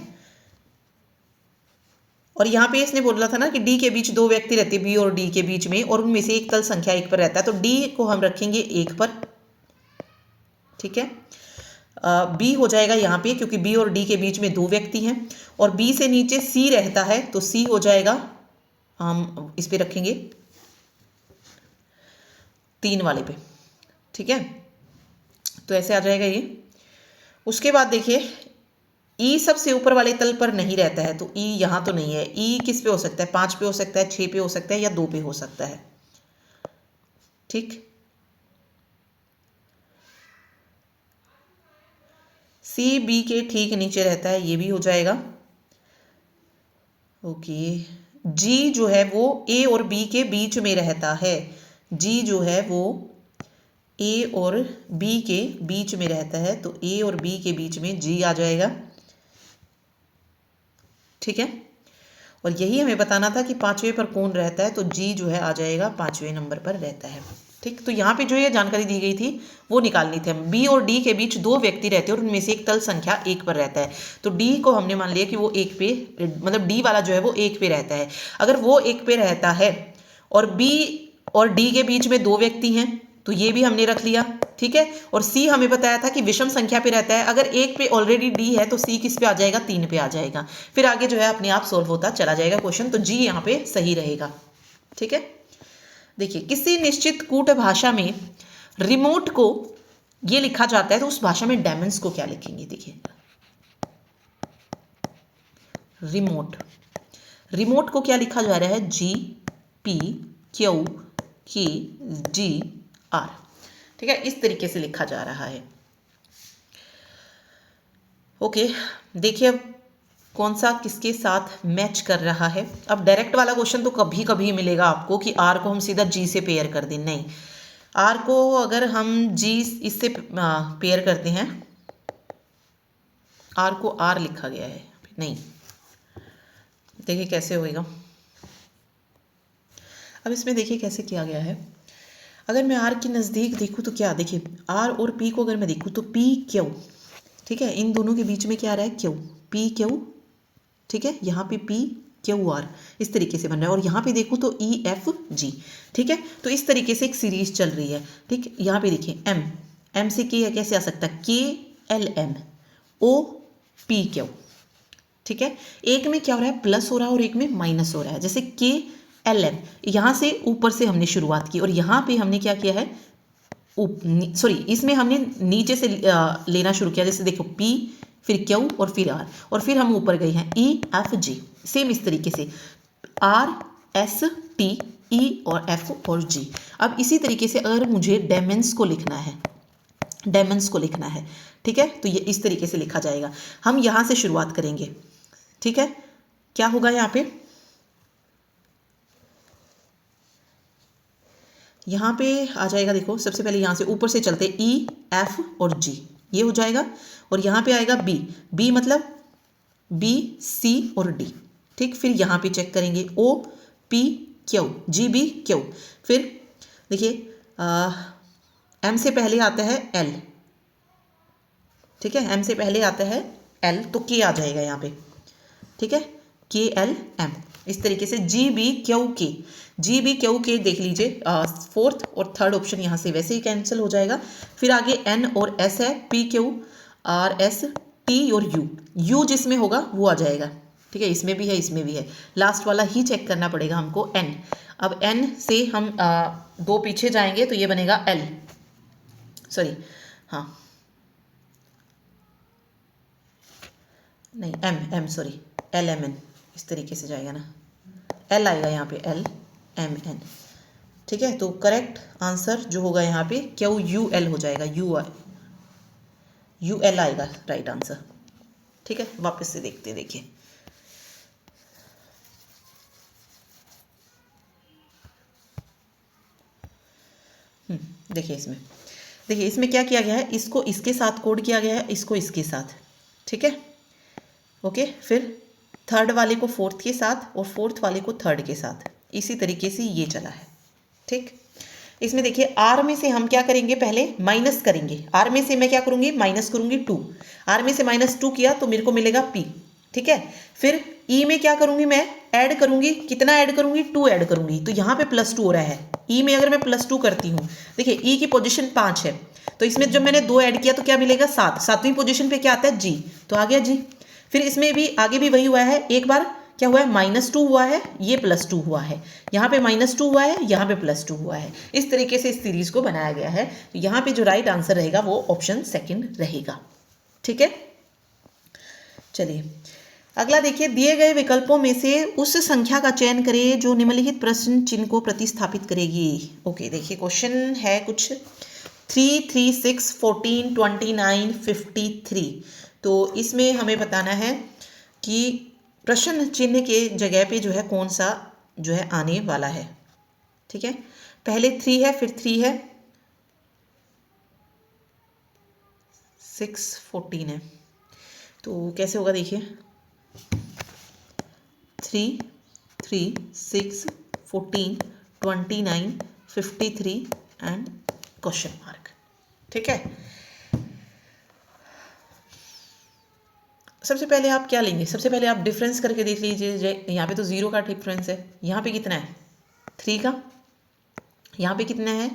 और यहां पे इसने बोला था ना कि D के बीच 2 व्यक्ति रहते हैं, B और D के बीच में, और उनमें से एक तल संख्या 1 पर रहता है, तो D को हम रखेंगे 1 पर। ठीक है, बी हो जाएगा यहाँ पे, क्योंकि बी और डी के बीच में 2 व्यक्ति हैं, और बी से नीचे सी रहता है तो सी हो जाएगा, हम इस पे रखेंगे 3 वाले पे, ठीक है। तो ऐसे आ जाएगा ये। उसके बाद देखिए ई सबसे ऊपर वाले तल पर नहीं रहता है, तो ई यहाँ तो नहीं है। ई किस पे हो सकता है? 5 पे हो सकता है, 6 पे हो सकता है, या 2 पे हो सकता है, ठीक। सी बी के ठीक नीचे रहता है, ये भी हो जाएगा, ओके। जी जो है वो ए और बी के बीच में रहता है, जी जो है वो ए और बी के बीच में रहता है, तो ए और बी के बीच में जी आ जाएगा, ठीक है। और यही हमें बताना था कि 5वें पर कौन रहता है, तो जी जो है आ जाएगा 5वें नंबर पर रहता है, ठीक। तो यहाँ पे जो ये जानकारी दी गई थी वो निकालनी थी। बी और डी के बीच 2 व्यक्ति रहते हैं और उनमें से एक तल संख्या 1 पर रहता है, तो डी को हमने मान लिया कि वो 1 पे, मतलब डी वाला जो है वो 1 पे रहता है। अगर वो 1 पे रहता है और बी और डी के बीच में 2 व्यक्ति हैं, तो ये भी हमने रख लिया, ठीक है। और सी हमें बताया था कि विषम संख्या पे रहता है, अगर 1 पे ऑलरेडी डी है तो सी किस पे आ जाएगा? 3 पे आ जाएगा। फिर आगे जो है अपने आप सॉल्व होता चला जाएगा क्वेश्चन, तो जी यहाँ पे सही रहेगा, ठीक है। देखिए किसी निश्चित कूट भाषा में रिमोट को ये लिखा जाता है, तो उस भाषा में डायमंड्स को क्या लिखेंगे? देखिए रिमोट, रिमोट को क्या लिखा जा रहा है? जी पी क्यू के जी आर, ठीक है, इस तरीके से लिखा जा रहा है, ओके। देखिए अब कौन सा किसके साथ मैच कर रहा है। अब डायरेक्ट वाला क्वेश्चन तो कभी कभी मिलेगा आपको कि आर को हम सीधा जी से पेयर कर दें, नहीं। आर को अगर हम जी इससे पेयर करते हैं, आर को आर लिखा गया है, नहीं, देखिए कैसे होएगा। अब इसमें देखिए कैसे किया गया है। अगर मैं आर के नज़दीक देखूँ तो क्या, देखिए आर और पी को अगर मैं देखूँ तो पी क्यू, ठीक है, इन दोनों के बीच में क्या आ रहा है? क्यू, पी क्यू, ठीक है। यहाँ पे पी क्यू आर इस तरीके से बन रहा है, और यहाँ पे देखूँ तो ई एफ जी, ठीक है। तो इस तरीके से एक सीरीज चल रही है, ठीक। यहाँ पे देखिए एम, एम से के कैसे आ सकता है? K L M O P Q, ठीक है। एक में क्या हो रहा है? प्लस हो रहा है और एक में माइनस हो रहा है। जैसे के एल एम, यहाँ से ऊपर से हमने शुरुआत की और यहाँ पे हमने क्या किया है? सॉरी, इसमें हमने नीचे से लेना शुरू किया। जैसे देखो पी, फिर क्यू और फिर आर, और फिर हम ऊपर गए हैं ई एफ जी। सेम इस तरीके से आर एस टी ई और एफ और जी। अब इसी तरीके से अगर मुझे डायमेंस को लिखना है, डायमेंस को लिखना है, ठीक है, तो ये इस तरीके से लिखा जाएगा। हम यहाँ से शुरुआत करेंगे, ठीक है। क्या होगा यहाँ पे? यहाँ पे आ जाएगा, देखो सबसे पहले यहाँ से ऊपर से चलते ई एफ और जी, ये हो जाएगा। और यहाँ पे आएगा बी, बी मतलब बी सी और डी, ठीक। फिर यहाँ पे चेक करेंगे O P Q, G B Q. फिर देखिए एम से पहले आता है एल, ठीक है, एम से पहले आता है एल, तो के आ जाएगा यहाँ पे, ठीक है, के एल एम। इस तरीके से जी बी क्यू के, जी बी क्यू के देख लीजिए, फोर्थ और थर्ड ऑप्शन यहाँ से वैसे ही कैंसिल हो जाएगा। फिर आगे एन और एस है, P Q R S T और यू, यू जिसमें होगा वो आ जाएगा, ठीक है। इसमें भी है, इसमें भी है, लास्ट वाला ही चेक करना पड़ेगा हमको, एन। अब एन से हम 2 पीछे जाएंगे तो ये बनेगा एल, सॉरी हाँ नहीं M, M sorry L M N, इस तरीके से जाएगा ना, एल आएगा यहाँ पे, एल एम एन, ठीक है। तो करेक्ट आंसर जो होगा यहाँ पे क्यू यू एल हो जाएगा, यू एल आएगा राइट आंसर, ठीक है। वापस से देखते हैं, देखिए देखिए इसमें, देखिए इसमें क्या किया गया है? इसको इसके साथ कोड किया गया है, इसको इसके साथ, ठीक है, ओके। फिर थर्ड वाले को फोर्थ के साथ और फोर्थ वाले को थर्ड के साथ, इसी तरीके से ये चला है, ठीक। इसमें देखिए आर में से हम क्या करेंगे? पहले माइनस करेंगे। आर में से मैं क्या करूंगी? माइनस करूंगी 2। आर में से -2 किया तो मेरे को मिलेगा पी, ठीक है। फिर ई में क्या करूंगी, मैं ऐड करूंगी, कितना ऐड करूंगी, 2 ऐड करूंगी, तो यहाँ पे +2 हो रहा है। ई में अगर मैं +2 करती हूँ, देखिए ई की पोजीशन 5 है, तो इसमें जब मैंने 2 ऐड किया तो क्या मिलेगा 7, 7वीं पोजीशन पे क्या आता है जी, तो आ गया जी। फिर इसमें भी आगे भी वही हुआ है, एक बार क्या हुआ है -2 हुआ है, ये +2 हुआ है, यहाँ पे -2 हुआ है, यहाँ पे +2 हुआ है। इस तरीके से इस सीरीज को बनाया गया है। तो यहाँ पे जो राइट आंसर रहेगा वो ऑप्शन सेकंड रहेगा। ठीक है, चलिए अगला देखिए, दिए गए विकल्पों में से उस संख्या का चयन करें जो निम्नलिखित प्रश्न चिन्ह को प्रतिस्थापित करेगी। ओके, देखिए क्वेश्चन है कुछ 3, 3, 6, 14, 29, 53। तो इसमें हमें बताना है कि प्रश्न चिन्ह के जगह पे जो है कौन सा जो है आने वाला है। ठीक है, पहले 3 है, फिर 3 है, 6, 14 है, तो कैसे होगा देखिए 3, 3, 6, 14, 29, 53 एंड क्वेश्चन मार्क। ठीक है, सबसे पहले आप क्या लेंगे, सबसे पहले आप डिफरेंस करके देख लीजिए। यहाँ पे तो 0 का डिफरेंस है, यहाँ पे कितना है 3 का, यहाँ पे कितना है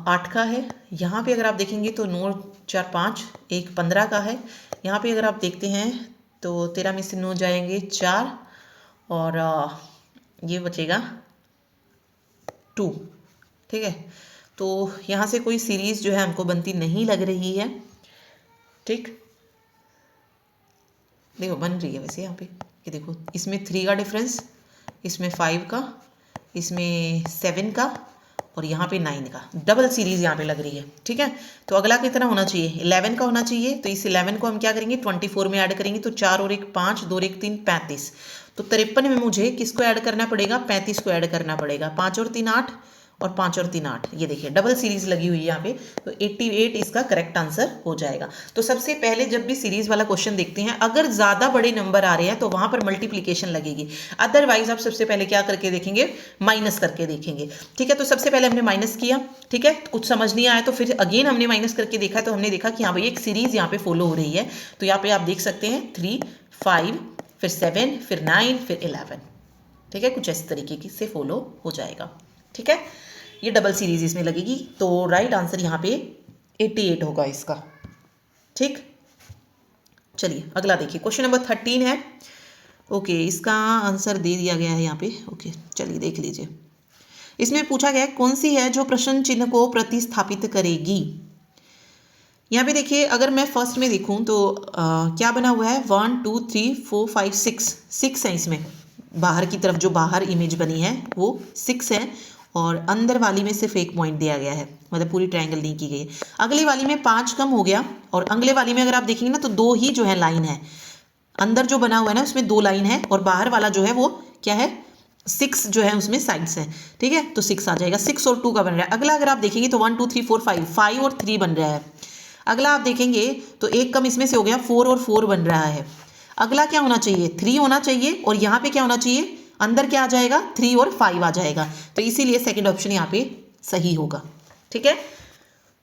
8 का है। यहाँ पे अगर आप देखेंगे तो 9, 4, 5, एक 15 का है। यहाँ पे अगर आप देखते हैं तो 13 में से 9 जाएंगे 4 और ये बचेगा 2। ठीक है, तो यहाँ से कोई सीरीज जो है हमको बनती नहीं लग रही है। ठीक, देखो बन रही है वैसे यहाँ पे कि देखो इसमें 3 का डिफरेंस, इसमें 5 का, इसमें 7 का और यहाँ पे 9 का, डबल सीरीज यहाँ पे लग रही है। ठीक है, तो अगला कितना होना चाहिए 11 का होना चाहिए। तो इस 11 को हम क्या करेंगे 24 में ऐड करेंगे, तो 4 और 1 5, 2 और 1 3, 35। तो 53 में मुझे किसको ऐड करना पड़ेगा 35 को ऐड करना पड़ेगा। 5 और 3 8 और 5 और 3 8, ये देखिए डबल सीरीज लगी हुई है यहाँ पे, तो 88 इसका करेक्ट आंसर हो जाएगा। तो सबसे पहले जब भी सीरीज वाला क्वेश्चन देखते हैं, अगर ज़्यादा बड़े नंबर आ रहे हैं तो वहाँ पर मल्टीप्लीकेशन लगेगी, अदरवाइज आप सबसे पहले क्या करके देखेंगे माइनस करके देखेंगे। ठीक है, तो सबसे पहले हमने माइनस किया। ठीक है, कुछ समझ नहीं आया तो फिर अगेन हमने माइनस करके देखा, तो हमने देखा कि हाँ भाई एक सीरीज यहाँ पे फॉलो हो रही है। तो यहाँ पे आप देख सकते हैं 3, 5, फिर 7, फिर 9, फिर 11। ठीक है, कुछ इस तरीके से फॉलो हो जाएगा। ठीक है, ये डबल सीरीज इसमें लगेगी, तो राइट आंसर यहाँ पे 88 होगा इसका। ठीक, चलिए अगला देखिए, क्वेश्चन नंबर 13 है। ओके, इसका आंसर दे दिया गया है यहाँ पे। ओके, चलिए देख लीजिए। इसमें पूछा गया है कौन सी है जो प्रश्न चिन्ह को प्रतिस्थापित करेगी। यहाँ पे देखिए, अगर मैं फर्स्ट में देखूँ तो क्या बना हुआ है 1 2 3 4 5 6 है। इसमें बाहर की तरफ जो बाहर इमेज बनी है वो 6 है, और अंदर वाली में सिर्फ एक पॉइंट दिया गया है, मतलब पूरी ट्रायंगल नहीं की गई है। अगली वाली में 5 कम हो गया, और अगले वाली में अगर आप देखेंगे ना तो 2 ही जो है लाइन है। अंदर जो बना हुआ है ना उसमें 2 लाइन है, और बाहर वाला जो है वो क्या है 6 जो है उसमें साइड्स है। ठीक है, तो 6 आ जाएगा, 6 और 2 का बन रहा है। अगला अगर आप देखेंगे तो 1 2 3 4 5 और 3 बन रहा है। अगला आप देखेंगे तो एक कम इसमें से हो गया, 4 और 4 बन रहा है। अगला क्या होना चाहिए 3 होना चाहिए, और यहाँ पे क्या होना चाहिए अंदर क्या आ जाएगा 3 और 5 आ जाएगा। तो इसीलिए सेकंड ऑप्शन यहाँ पे सही होगा। ठीक है,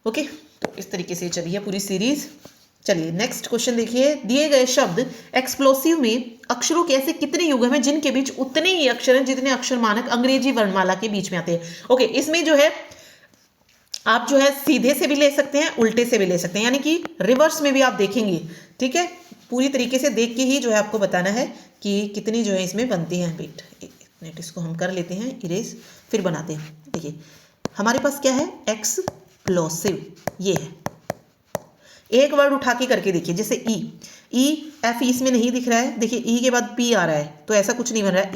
ओके, तो इस तरीके से चलिए पूरी सीरीज। चलिए नेक्स्ट क्वेश्चन देखिए, दिए गए शब्द एक्सप्लोसिव में अक्षरों के ऐसे कितने युग्म हैं जिनके बीच उतने ही अक्षर हैं जितने अक्षर मानक अंग्रेजी वर्णमाला के बीच में आते हैं। ओके, इसमें जो है आप जो है सीधे से भी ले सकते हैं, उल्टे से भी ले सकते हैं, यानी कि रिवर्स में भी आप देखेंगे। ठीक है, पूरी तरीके से देख के ही जो है आपको बताना है कि कितनी जो है इसमें बनती हैं। वेट, एक मिनट, इसको हम कर लेते हैं इरेज, फिर बनाते हैं। देखिए हमारे पास क्या है एक्सप्लोसिव, ये है। एक वर्ड उठा के करके देखिए, जैसे ई एफ इसमें नहीं दिख रहा है, देखिए ई के बाद पी आ रहा है, तो ऐसा कुछ नहीं बन रहा है।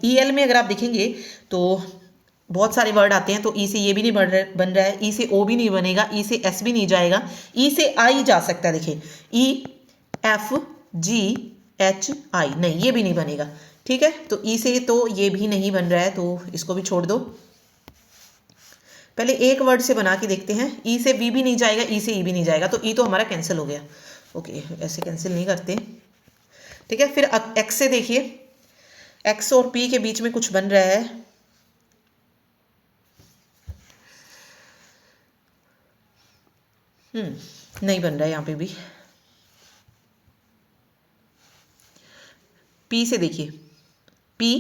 ई एल में अगर आप देखेंगे तो बहुत सारे वर्ड आते हैं, तो ई से ये भी नहीं बन रहा है, ई से ओ भी नहीं बनेगा, ई से एस भी नहीं जाएगा, ई से आई जा सकता है। देखिए E F G H I, नहीं ये भी नहीं बनेगा। ठीक है, तो ई से तो ये भी नहीं बन रहा है, तो इसको भी छोड़ दो। पहले एक वर्ड से बना के देखते हैं। ई से वी भी नहीं जाएगा, ई से ई भी नहीं जाएगा, तो ई तो हमारा कैंसिल हो गया। ओके, ऐसे कैंसिल नहीं करते। ठीक है, फिर एक्स से देखिए, एक्स और पी के बीच में कुछ बन रहा है। नहीं बन रहा है यहाँ पे भी। पी से देखिए, पी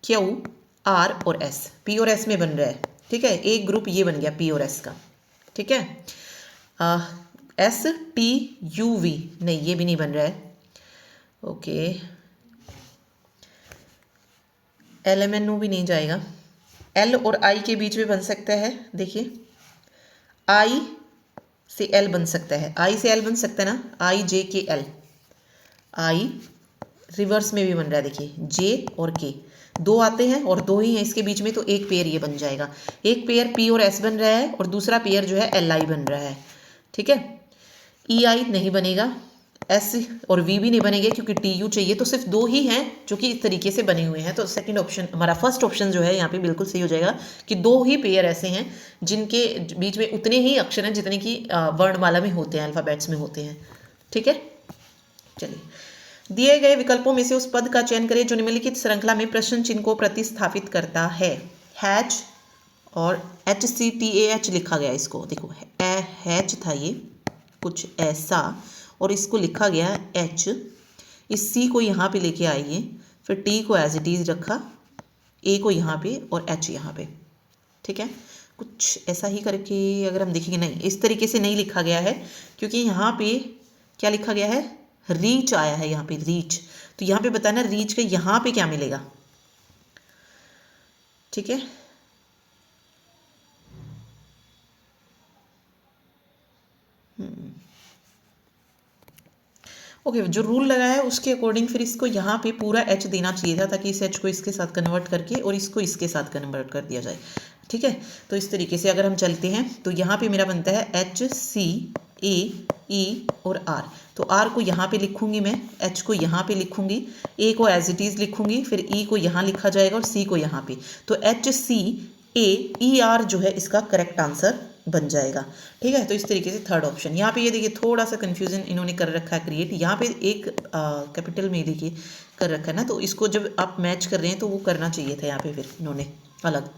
क्यू आर और एस, पी और एस में बन रहा है, ठीक है। एक ग्रुप ये बन गया पी और एस का, ठीक है। एस टी यू वी, नहीं ये भी नहीं बन रहा है, okay. L M N O भी नहीं जाएगा। एल और आई के बीच में बन सकता है, देखिए आई से एल बन सकता है, आई से एल बन सकता है ना, आई जे के एल, आई रिवर्स में भी बन रहा है, देखिए जे और के दो आते हैं और दो ही हैं इसके बीच में, तो एक पेयर ये बन जाएगा। एक पेयर पी और एस बन रहा है और दूसरा पेयर जो है एल आई बन रहा है, ठीक है। ई आई नहीं बनेगा, एस और वी भी नहीं बनेंगे क्योंकि टी यू चाहिए, तो सिर्फ दो ही हैं जो कि इस तरीके से बने हुए हैं। तो सेकंड ऑप्शन हमारा, फर्स्ट ऑप्शन जो है यहाँ पे बिल्कुल सही हो जाएगा कि दो ही पेयर ऐसे हैं जिनके बीच में उतने ही अक्षर हैं जितने कि वर्णमाला में होते हैं, अल्फ़ाबेट्स में होते हैं, ठीक है। चलिए, दिए गए विकल्पों में से उस पद का चयन करें जो निम्नलिखित श्रृंखला में प्रश्न चिन्ह को प्रतिस्थापित करता है। हैच और H C T A H लिखा गया, इसको देखो हैच था ये कुछ ऐसा, और इसको लिखा गया एच, इस सी को यहाँ पे लेके आइए, फिर टी को एज इट इज रखा, ए को यहाँ पे और एच यहाँ पे, ठीक है। कुछ ऐसा ही करके अगर हम देखेंगे, नहीं इस तरीके से नहीं लिखा गया है क्योंकि यहाँ पे क्या लिखा गया है, रीच आया है यहाँ पे, रीच। तो यहाँ पे बताना रीच का यहाँ पे क्या मिलेगा, ठीक है। ओके, जो रूल लगाया है उसके अकॉर्डिंग फिर इसको यहाँ पे पूरा एच देना चाहिए था ताकि इस एच को इसके साथ कन्वर्ट करके और इसको इसके साथ कन्वर्ट कर दिया जाए, ठीक है। तो इस तरीके से अगर हम चलते हैं तो यहाँ पे मेरा बनता है एच सी ए ई और आर, तो आर को यहाँ पे लिखूंगी मैं, एच को यहाँ पे लिखूंगी, ए को एज इट इज लिखूंगी, फिर ई को यहाँ लिखा जाएगा और सी को यहाँ पे, तो एच सी ए ई आर जो है इसका करेक्ट आंसर बन जाएगा, ठीक है। तो इस तरीके से थर्ड ऑप्शन, यहाँ पे ये देखिए थोड़ा सा कंफ्यूजन इन्होंने कर रखा है क्रिएट, यहाँ पे एक कैपिटल में देखिए कर रखा है ना, तो इसको जब आप मैच कर रहे हैं तो वो करना चाहिए था यहाँ पे फिर इन्होंने अलग,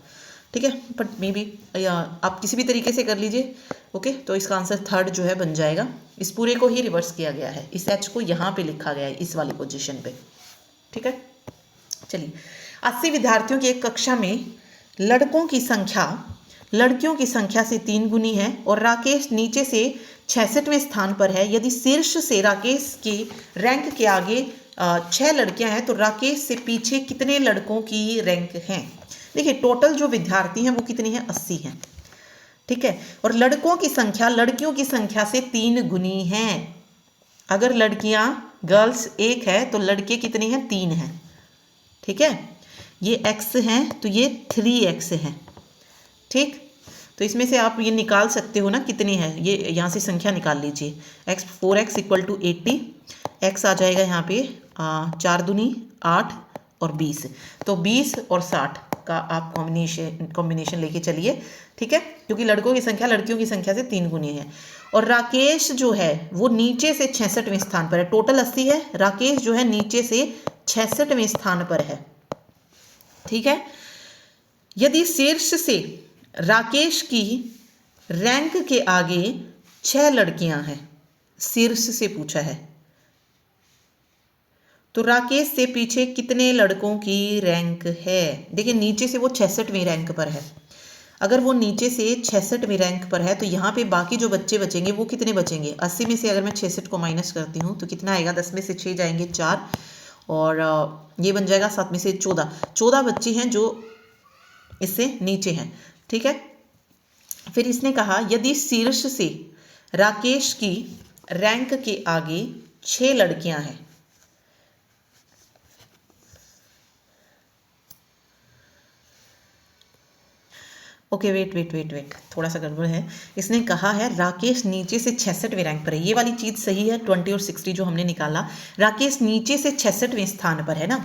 ठीक है। बट मे बी आप किसी भी तरीके से कर लीजिए, ओके। तो इसका आंसर थर्ड जो है बन जाएगा, इस पूरे को ही रिवर्स किया गया है, इस एच को यहाँ पे लिखा गया है इस वाली पोजिशन पे, ठीक है। चलिए, 80 विद्यार्थियों की एक कक्षा में लड़कों की संख्या लड़कियों की संख्या से 3 गुनी है और राकेश नीचे से 66वें स्थान पर है। यदि शीर्ष से राकेश के रैंक के आगे 6 लड़कियां हैं तो राकेश से पीछे कितने लड़कों की रैंक हैं। देखिए टोटल जो विद्यार्थी हैं वो कितनी है, 80 हैं, ठीक है। और लड़कों की संख्या लड़कियों की संख्या से 3 गुनी है। अगर लड़कियां गर्ल्स 1 है तो लड़के कितने हैं, 3 हैं, ठीक है। ये x हैं तो ये 3x है, ठीक। तो इसमें से आप ये निकाल सकते हो ना कितनी है, ये यहाँ से संख्या निकाल लीजिए, x 4x equal to 80, x आ जाएगा यहाँ पे 4 दूनी 8 और 20, तो 20 और 60 का आप कॉम्बिनेशन लेके चलिए, ठीक है, क्योंकि लड़कों की संख्या लड़कियों की संख्या से 3 गुनी है। और राकेश जो है वो नीचे से 66वें स्थान पर है, टोटल 80 है, राकेश जो है नीचे से 66वें स्थान पर है, ठीक है। यदि शीर्ष से राकेश की रैंक के आगे 6 लड़कियां हैं, शीर्ष से पूछा है, तो राकेश से पीछे कितने लड़कों की रैंक है। देखिए नीचे से वो 66वें रैंक पर है, अगर वो नीचे से 66वें रैंक पर है तो यहाँ पे बाकी जो बच्चे बचेंगे वो कितने बचेंगे, 80 में से अगर मैं 66 को माइनस करती हूँ तो कितना आएगा, 10 में से 6 जाएंगे 4 और ये बन जाएगा 7 में से 14 बच्चे हैं जो इससे नीचे हैं, ठीक है। फिर इसने कहा यदि शीर्ष से राकेश की रैंक के आगे 6 लड़कियां हैं, ओके वेट थोड़ा सा गड़बड़ है। इसने कहा है राकेश नीचे से 66वें रैंक पर है, ये वाली चीज़ सही है, 20 और 60 जो हमने निकाला, राकेश नीचे से 66वें स्थान पर है ना,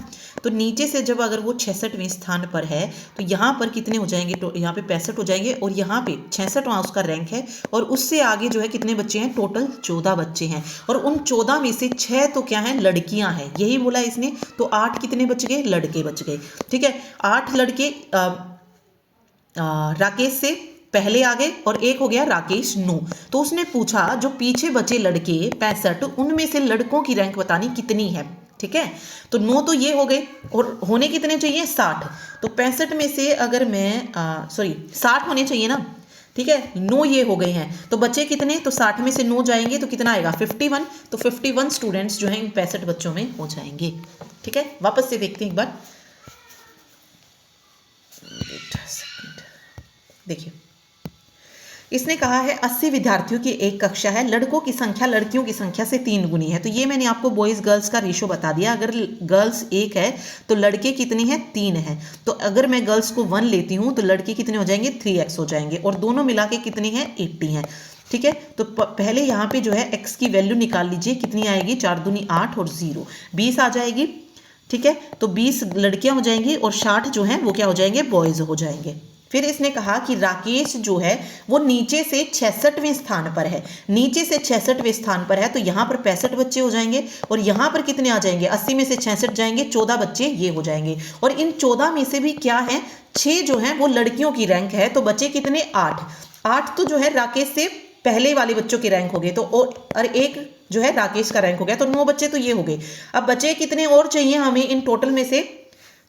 तो नीचे से जब अगर वो 66वें स्थान पर है तो यहाँ पर कितने हो जाएंगे, तो यहाँ पे 65 हो जाएंगे और यहाँ पे 66वां उसका रैंक है और उससे आगे जो है कितने बच्चे हैं, टोटल 14 बच्चे हैं और उन 14 में से 6 तो क्या हैं, लड़कियाँ हैं, यही बोला इसने, तो 8 कितने बच गए, लड़के बच गए, ठीक है। 8 लड़के राकेश से पहले आ गए और एक हो गया राकेश 9, तो उसने पूछा जो पीछे बचे लड़के 65 उनमें से लड़कों की रैंक बतानी कितनी है, ठीक है। तो 9 तो ये हो गए और होने कितने चाहिए 60। तो 65 में से अगर मैं 60 होने चाहिए ना, ठीक है। 9 ये हो गए हैं तो बचे कितने, तो 60 में से 9 जाएंगे तो कितना आएगा 51। तो 51 स्टूडेंट्स जो हैं इन 65 बच्चों में हो जाएंगे। ठीक है, वापस से देखते हैं एक बार। देखिए इसने कहा है 80 विद्यार्थियों की एक कक्षा है, लड़कों की संख्या लड़कियों की संख्या से 3 गुनी है। तो ये मैंने आपको बॉयज़ गर्ल्स का रेशो बता दिया। अगर गर्ल्स 1 है तो लड़के कितने हैं 3 है। तो अगर मैं गर्ल्स को 1 लेती हूँ तो लड़के कितने हो जाएंगे 3x हो जाएंगे और दोनों मिला के कितने हैं 80 हैं। ठीक है, तो पहले यहाँ पे जो है x की वैल्यू निकाल लीजिए, कितनी आएगी 4 दूनी 8 और 0 20 आ जाएगी। ठीक है, तो 20 लड़कियां हो जाएंगी और 60 जो हैं वो क्या हो जाएंगे बॉयज़ हो जाएंगे। फिर इसने कहा कि राकेश जो है वो नीचे से 66वें स्थान पर है, नीचे से 66वें स्थान पर है तो यहाँ पर 65 बच्चे हो जाएंगे और यहाँ पर कितने आ जाएंगे 80 में से 66 जाएंगे 14 बच्चे ये हो जाएंगे। और इन 14 में से भी क्या है 6 जो है वो लड़कियों की रैंक है, तो बचे कितने 8 तो जो है राकेश से पहले वाले बच्चों की रैंक हो गए तो और एक जो है राकेश का रैंक हो गया, तो 9 बच्चे तो ये हो गए। अब बचे कितने और चाहिए हमें इन टोटल में से,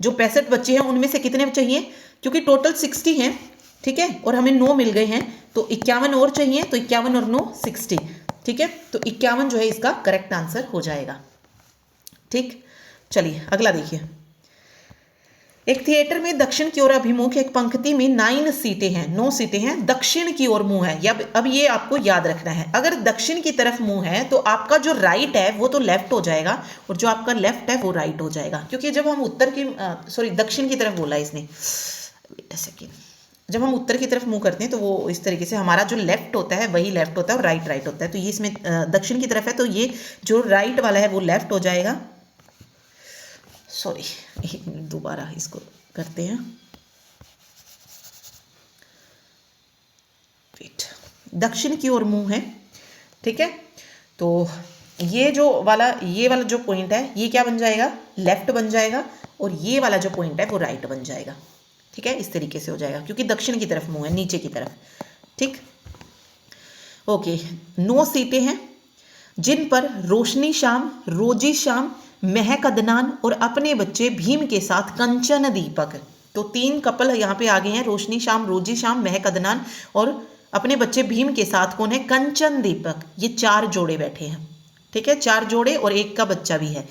जो 65 बच्चे हैं उनमें से कितने चाहिए, क्योंकि टोटल 60 हैं। ठीक है, और हमें 9 मिल गए हैं तो 51 और चाहिए, तो 51 और 9 60। ठीक है, तो 51 जो है इसका करेक्ट आंसर हो जाएगा। ठीक, चलिए अगला देखिए। एक थिएटर में दक्षिण की ओर अभिमुख एक पंक्ति में 9 सीटें हैं, 9 सीटें हैं, दक्षिण की ओर मुंह है। अब ये आपको याद रखना है, अगर दक्षिण की तरफ मुंह है तो आपका जो राइट है वो तो लेफ्ट हो जाएगा और जो आपका लेफ्ट है वो राइट हो जाएगा। क्योंकि जब हम दक्षिण की तरफ बोला इसने, वेट अ सेकेंड, जब हम उत्तर की तरफ मुंह करते हैं तो वो इस तरीके से हमारा जो लेफ्ट होता है वही लेफ्ट होता है और राइट होता है। तो ये इसमें दक्षिण की तरफ है तो ये जो राइट वाला है वो लेफ्ट हो जाएगा। सॉरी, एक मिनट दोबारा इसको करते हैं। वेट, दक्षिण की ओर मुंह है। ठीक है, तो ये वाला जो पॉइंट है ये क्या बन जाएगा लेफ्ट बन जाएगा और ये वाला जो पॉइंट है वो राइट बन जाएगा। ठीक है, इस तरीके से हो जाएगा क्योंकि दक्षिण की तरफ मुंह है, नीचे की तरफ। ठीक, ओके। 9 सीटें हैं जिन पर रोशनी श्याम, रोजी श्याम, महक अदनान और अपने बच्चे भीम के साथ कंचन दीपक, तो 3 कपल यहाँ पे आ गए हैं, रोशनी श्याम, रोजी श्याम, महक अदनान और अपने बच्चे भीम के साथ कौन है कंचन दीपक। ये 4 जोड़े बैठे हैं। ठीक है, 4 जोड़े और एक का बच्चा भी है।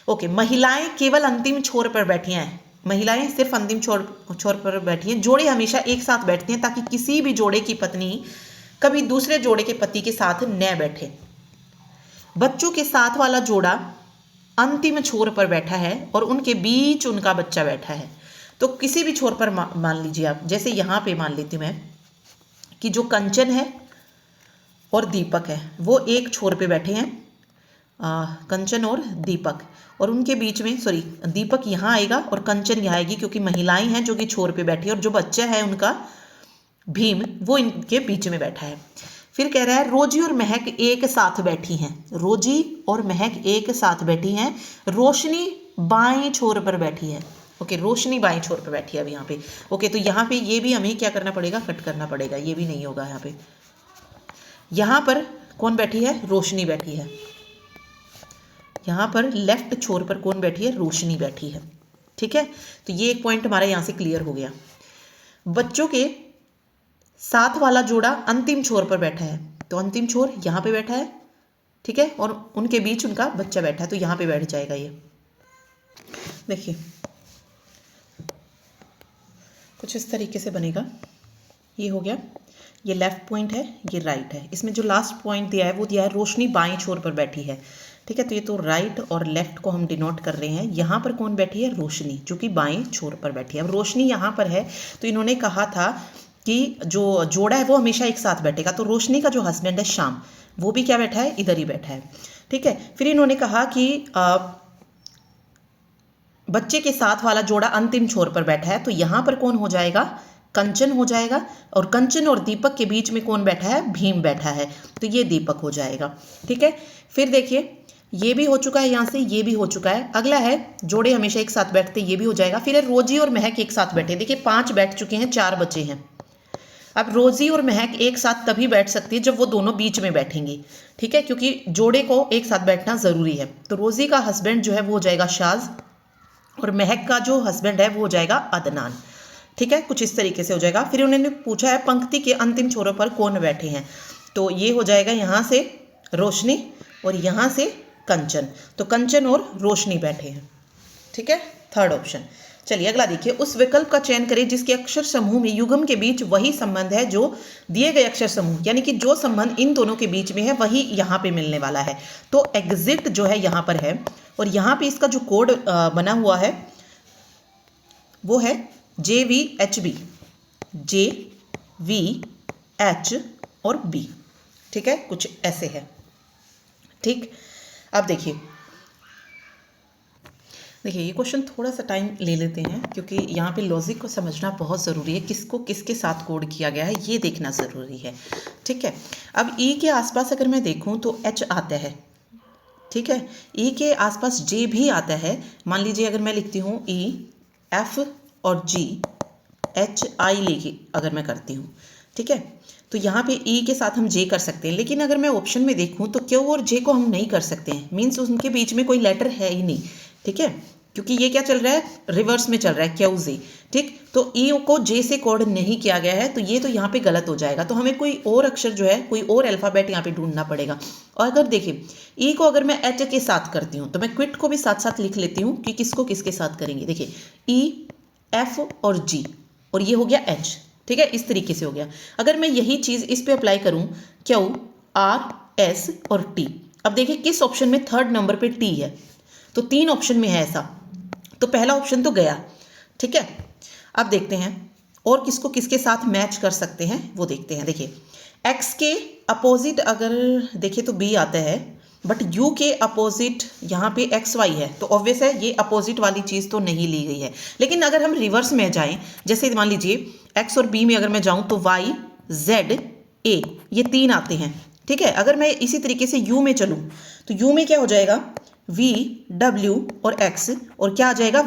ओके, महिलाएं केवल अंतिम छोर पर बैठी हैं, महिलाएं सिर्फ अंतिम छोर पर बैठी हैं। जोड़े हमेशा एक साथ बैठते हैं ताकि किसी भी जोड़े की पत्नी कभी दूसरे जोड़े के पति के साथ न बैठे। बच्चों के साथ वाला जोड़ा अंतिम छोर पर बैठा है और उनके बीच उनका बच्चा बैठा है। तो किसी भी छोर पर मान लीजिए आप, जैसे यहाँ पे मान लेती हूँ मैं कि जो कंचन है और दीपक है वो एक छोर पे बैठे हैं, कंचन और दीपक, और उनके बीच में दीपक यहाँ आएगा और कंचन यहाँ आएगी क्योंकि महिलाएं हैं जो कि छोर पे बैठी है और जो बच्चा है उनका भीम वो इनके बीच में बैठा है। फिर कह रहा है रोजी और महक एक साथ बैठी हैं, रोजी और महक एक साथ बैठी हैं, रोशनी बाएं छोर पर बैठी है। ओके, रोशनी बाएं छोर पर बैठी है अब यहाँ पे। ओके, तो यहाँ पे ये भी हमें क्या करना पड़ेगा कट करना पड़ेगा, ये भी नहीं होगा यहाँ पे। यहाँ पर कौन बैठी है रोशनी बैठी है, यहाँ पर लेफ्ट छोर पर कौन बैठी है रोशनी बैठी है। ठीक है, तो ये एक पॉइंट हमारा यहाँ से क्लियर हो गया। बच्चों के साथ वाला जोड़ा अंतिम छोर पर बैठा है, तो अंतिम छोर यहाँ पे बैठा है। ठीक है, और उनके बीच उनका बच्चा बैठा है तो यहाँ पे बैठ जाएगा ये। देखिए कुछ इस तरीके से बनेगा। ये हो गया, ये लेफ्ट पॉइंट है, ये राइट है। इसमें जो लास्ट पॉइंट दिया है वो दिया है रोशनी बाएं छोर पर बैठी है। ठीक है, तो ये तो राइट और लेफ्ट को हम डिनोट कर रहे हैं। यहाँ पर कौन बैठी है रोशनी, जो कि बाएं छोर पर बैठी है। अब रोशनी यहाँ पर है तो इन्होंने कहा था कि जो जोड़ा है वो हमेशा एक साथ बैठेगा, तो रोशनी का जो हस्बैंड है श्याम वो भी क्या बैठा है इधर ही बैठा है। ठीक है, फिर इन्होंने कहा कि बच्चे के साथ वाला जोड़ा अंतिम छोर पर बैठा है, तो यहाँ पर कौन हो जाएगा कंचन हो जाएगा, और कंचन और दीपक के बीच में कौन बैठा है भीम बैठा है, तो ये दीपक हो जाएगा। ठीक है, फिर देखिए ये भी हो चुका है, यहाँ से ये भी हो चुका है। अगला है जोड़े हमेशा एक साथ बैठते, ये भी हो जाएगा। फिर है रोजी और महक एक साथ बैठे, देखिए 5 बैठ चुके हैं, 4 बचे हैं। अब रोजी और महक एक साथ तभी बैठ सकती है जब वो दोनों बीच में बैठेंगी, ठीक है, क्योंकि जोड़े को एक साथ बैठना ज़रूरी है। तो रोजी का हस्बैंड जो है वो हो जाएगा शाज और महक का जो हस्बैंड है वो हो जाएगा अदनान, ठीक है, कुछ इस तरीके से हो जाएगा। फिर उन्होंने पूछा है पंक्ति के अंतिम छोरों पर कौन बैठे हैं, तो ये हो जाएगा यहाँ से रोशनी और यहाँ से कंचन, तो कंचन और रोशनी बैठे हैं, ठीक है, थर्ड ऑप्शन। चलिए अगला देखिए, उस विकल्प का चयन करें जिसके अक्षर समूह में युग्म के बीच वही संबंध है जो दिए गए अक्षर समूह, यानी कि जो संबंध इन दोनों के बीच में है वही यहाँ पे मिलने वाला है। तो एग्जिट जो है यहाँ पर है और यहाँ पे इसका जो कोड बना हुआ है वो है JVHB, JVH और B, ठीक है, कुछ ऐसे है, ठीक। अब देखिए ये क्वेश्चन थोड़ा सा टाइम ले लेते हैं क्योंकि यहाँ पे लॉजिक को समझना बहुत ज़रूरी है, किसको किसके साथ कोड किया गया है ये देखना ज़रूरी है, ठीक है। अब E के आसपास अगर मैं देखूँ तो H आता है, ठीक है, E के आसपास J भी आता है। मान लीजिए अगर मैं लिखती हूँ E, F और G, H I लेके अगर मैं करती हूँ, ठीक है, तो यहाँ पे E के साथ हम J कर सकते हैं, लेकिन अगर मैं ऑप्शन में देखूँ तो Q और J को हम नहीं कर सकते हैं, मीन्स उनके बीच में कोई लेटर है ही नहीं, ठीक है, क्योंकि ये क्या चल रहा है, रिवर्स में चल रहा है QZ, ठीक। तो E को J से कोड नहीं किया गया है, तो ये तो यहाँ पे गलत हो जाएगा, तो हमें कोई और अक्षर जो है, कोई और अल्फ़ाबेट यहाँ पे ढूंढना पड़ेगा। और अगर देखिए E को अगर मैं H के साथ करती हूँ तो मैं क्विट को भी साथ साथ लिख लेती हूँ कि किसको किसके साथ करेंगे। देखिए E, F और G और ये हो गया H, ठीक है, इस तरीके से हो गया। अगर मैं यही चीज़ इस पे अप्लाई करूँ Q, R, S और T, अब देखिए किस ऑप्शन में थर्ड नंबर पे T है, तो 3 ऑप्शन में है ऐसा, तो पहला ऑप्शन तो गया, ठीक है। अब देखते हैं और किसको किसके साथ मैच कर सकते हैं वो देखते हैं। देखिए X के अपोजिट अगर देखें तो B आता है, बट U के अपोजिट यहाँ पे XY है, तो ऑब्वियस है ये अपोजिट वाली चीज़ तो नहीं ली गई है। लेकिन अगर हम रिवर्स में जाएं, जैसे मान लीजिए X और B में अगर मैं जाऊँ तो Y, Z, A ये 3 आते हैं, ठीक है। अगर मैं इसी तरीके से U में चलूँ तो U में क्या हो जाएगा, V, W और X और क्या आ जाएगा,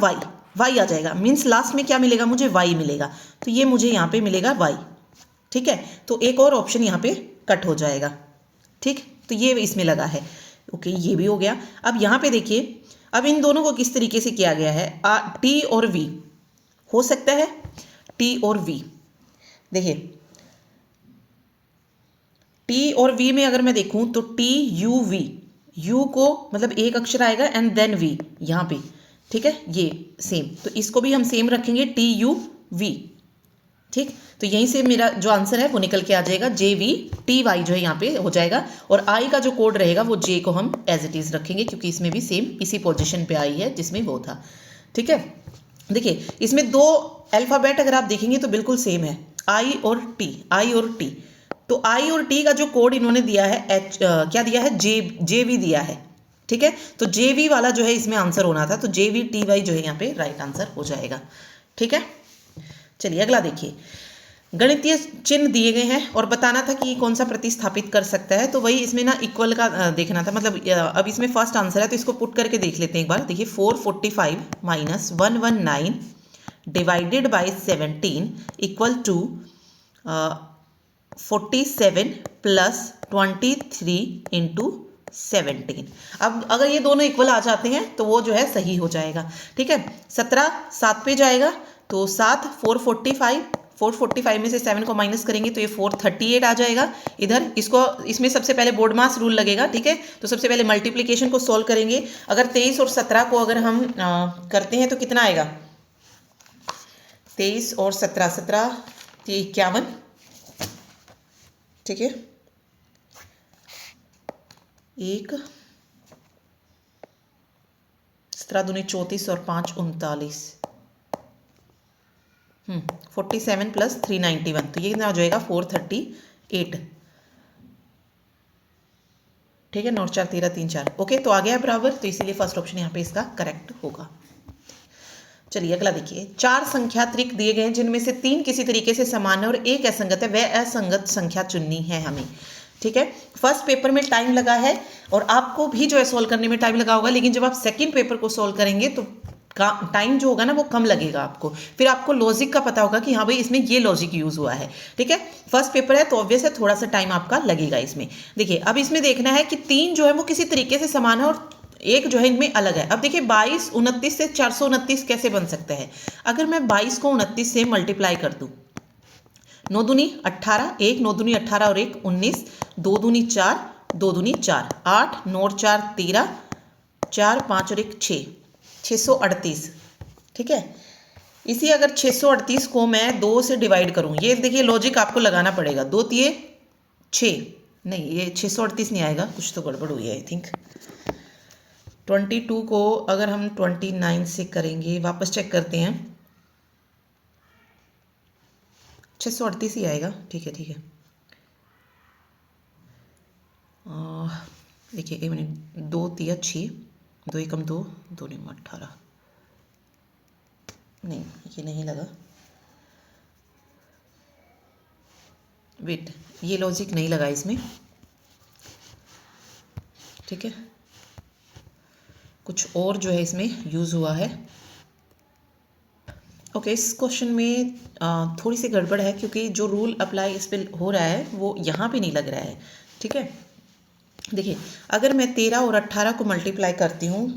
Y आ जाएगा, मीन्स लास्ट में क्या मिलेगा, मुझे Y मिलेगा, तो ये मुझे यहाँ पे मिलेगा Y, ठीक है। तो एक और ऑप्शन यहाँ पे कट हो जाएगा, ठीक, तो ये इसमें लगा है, ओके, ये भी हो गया। अब यहाँ पे देखिए, अब इन दोनों को किस तरीके से किया गया है, T और V हो सकता है, T और V, देखिए T और V में अगर मैं देखूँ तो TUV, U को मतलब एक अक्षर आएगा एंड देन V यहाँ पे, ठीक है, ये सेम, तो इसको भी हम सेम रखेंगे TUV, ठीक। तो यहीं से मेरा जो आंसर है वो निकल के आ जाएगा, JVTY जो है यहाँ पे हो जाएगा, और I का जो कोड रहेगा वो J को हम एज इट इज़ रखेंगे क्योंकि इसमें भी सेम इसी पोजीशन पे आई है जिसमें वो था, ठीक है। देखिए इसमें 2 अल्फ़ाबेट अगर आप देखेंगे तो बिल्कुल सेम है, I और T, तो I और T का जो कोड इन्होंने दिया है क्या दिया है, JV दिया है, ठीक है। तो JV वाला जो है इसमें आंसर होना था, तो JVTY जो है यहाँ पे राइट आंसर हो जाएगा, ठीक है। चलिए अगला देखिए, गणितीय चिन्ह दिए गए हैं और बताना था कि कौन सा प्रतिस्थापित कर सकता है, तो वही इसमें ना इक्वल का देखना था, मतलब अब इसमें फर्स्ट आंसर है तो इसको पुट करके देख लेते हैं एक बार। देखिए 445 minus 119 divided by 17 equal to 47 plus 23 into 17। अब अगर ये दोनों इक्वल आ जाते हैं तो वो जो है सही हो जाएगा, ठीक है। 17 7 पे जाएगा तो 7 445 में से 7 को माइनस करेंगे तो ये 438 आ जाएगा। इधर इसमें सबसे पहले बोर्ड मास रूल लगेगा, ठीक है। तो सबसे पहले मल्टीप्लिकेशन को सॉल्व करेंगे। अगर 23 और 17 को अगर हम करते हैं तो कितना आएगा, 23 और 17 51, ठीक है, 1 17 दूनी 34 और 5 39, 47 प्लस 391, तो ये कितना हो जाएगा 438, ठीक है। 9 4 13 3 4, ओके, तो आ गया बराबर, तो इसीलिए फर्स्ट ऑप्शन यहाँ पे इसका करेक्ट होगा। चलिए अगला देखिए, 4 संख्या त्रिक दिए गए हैं जिनमें से 3 किसी तरीके से समान है और एक असंगत है, वह असंगत संख्या चुननी है हमें, ठीक है। फर्स्ट पेपर में टाइम लगा है और आपको भी जो है सॉल्व करने में टाइम लगा होगा, लेकिन जब आप सेकंड पेपर को सॉल्व करेंगे तो टाइम जो होगा ना वो कम लगेगा आपको, फिर आपको लॉजिक का पता होगा कि हाँ भाई इसमें ये लॉजिक यूज़ हुआ है। ठीक है, फर्स्ट पेपर है तो ऑब्वियस है थोड़ा सा टाइम आपका लगेगा इसमें। देखिए अब इसमें देखना है कि 3 जो है वो किसी तरीके से समान है और एक जो है इनमें अलग है। अब देखिए 22 29 से 429 कैसे बन सकता है। अगर मैं 22 को 29 से मल्टीप्लाई कर दूँ, 9 दूनी 18, 1 9 दूनी 18 और 1 19, 2 दूनी 4, 2 दूनी 4, 8 9 और 4 13, 4 5 और 1 6, 638। ठीक है, इसी अगर 638 को मैं 2 से डिवाइड करूं, ये देखिए लॉजिक आपको लगाना पड़ेगा। 2 तिये 6, नहीं ये 638 नहीं आएगा, कुछ तो गड़बड़ हुई है आई थिंक। 22 को अगर हम 29 से करेंगे, वापस चेक करते हैं, 638 ही आएगा। ठीक है ठीक है, देखिए 1 मिनट, 2 तिया 6, 2 एकम 2, 2 निम 18, नहीं ये नहीं लगा, वेट ये लॉजिक नहीं लगा इसमें। ठीक है, कुछ और जो है इसमें यूज़ हुआ है। ओके, इस क्वेश्चन में थोड़ी सी गड़बड़ है क्योंकि जो रूल अप्लाई इस पर हो रहा है वो यहाँ पे नहीं लग रहा है। ठीक है, देखिए अगर मैं 13 और 18 को मल्टीप्लाई करती हूँ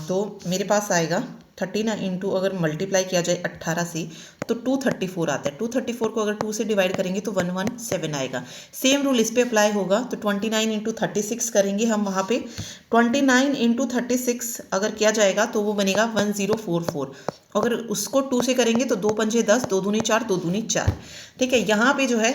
तो मेरे पास आएगा 39 इंटू, अगर मल्टीप्लाई किया जाए 18 से तो 234 आता है। 234 को अगर 2 से डिवाइड करेंगे तो 117 आएगा। सेम रूल इस पे अप्लाई होगा, तो 29 इंटू 36 करेंगे हम वहाँ पे। 29 इंटू 36 अगर किया जाएगा तो वो बनेगा 1044। अगर उसको 2 से करेंगे तो 2 पंजे 10, 2 दूनी 4, 2 दूनी 4। ठीक है, यहाँ पे जो है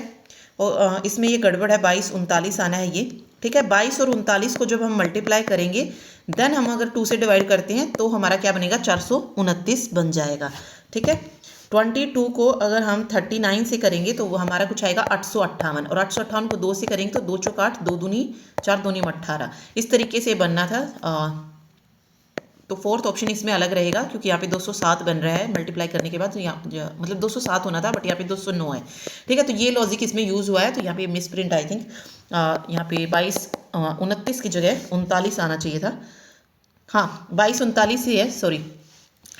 और इसमें ये गड़बड़ है, 22 39 आना है ये। ठीक है, 22 और 39 को जब हम मल्टीप्लाई करेंगे देन हम अगर 2 से डिवाइड करते हैं तो हमारा क्या बनेगा, 429 बन जाएगा। ठीक है, 22 को अगर हम 39 से करेंगे तो वो हमारा कुछ आएगा 858, और 858 को 2 से करेंगे तो 2 चौक 8, 2 दूनी 4, 2 नीम 18। इस तरीके से बनना था। तो फोर्थ ऑप्शन इसमें अलग रहेगा क्योंकि यहाँ पे 207 बन रहा है मल्टीप्लाई करने के बाद, तो यहाँ मतलब 207 होना था बट यहाँ पे 209 है। ठीक है, तो ये लॉजिक इसमें यूज़ हुआ है, तो यहाँ पे मिस प्रिंट आई थिंक। यहाँ पे 29 की जगह 39 आना चाहिए था। हाँ 22 39 ही है, सॉरी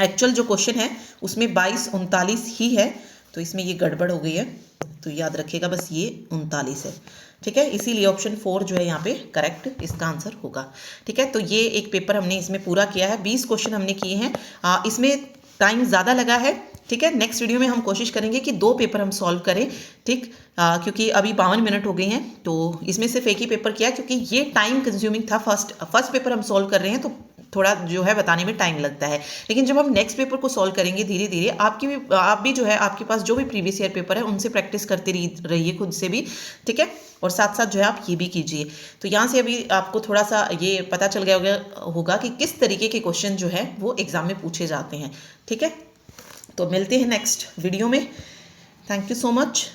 एक्चुअल जो क्वेश्चन है उसमें 22 39 ही है, तो इसमें ये गड़बड़ हो गई है, तो याद रखिएगा बस ये 39 है। ठीक है, इसीलिए ऑप्शन 4 जो है यहाँ पे करेक्ट इसका आंसर होगा। ठीक है, तो ये एक पेपर हमने इसमें पूरा किया है, 20 क्वेश्चन हमने किए हैं। इसमें टाइम ज़्यादा लगा है। ठीक है, नेक्स्ट वीडियो में हम कोशिश करेंगे कि 2 पेपर हम सॉल्व करें। ठीक, क्योंकि अभी 52 मिनट हो गए हैं, तो इसमें सिर्फ एक ही पेपर किया क्योंकि ये टाइम कंज्यूमिंग था। फर्स्ट पेपर हम सॉल्व कर रहे हैं तो थोड़ा जो है बताने में टाइम लगता है, लेकिन जब हम नेक्स्ट पेपर को सॉल्व करेंगे धीरे धीरे आप भी जो है आपके पास जो भी प्रीवियस ईयर पेपर है उनसे प्रैक्टिस करते रहिए खुद से भी। ठीक है, और साथ साथ जो है आप ये भी कीजिए। तो यहाँ से अभी आपको थोड़ा सा ये पता चल गया होगा कि किस तरीके के क्वेश्चन जो है वो एग्जाम में पूछे जाते हैं। ठीक है, तो मिलते हैं नेक्स्ट वीडियो में। Thank you so much.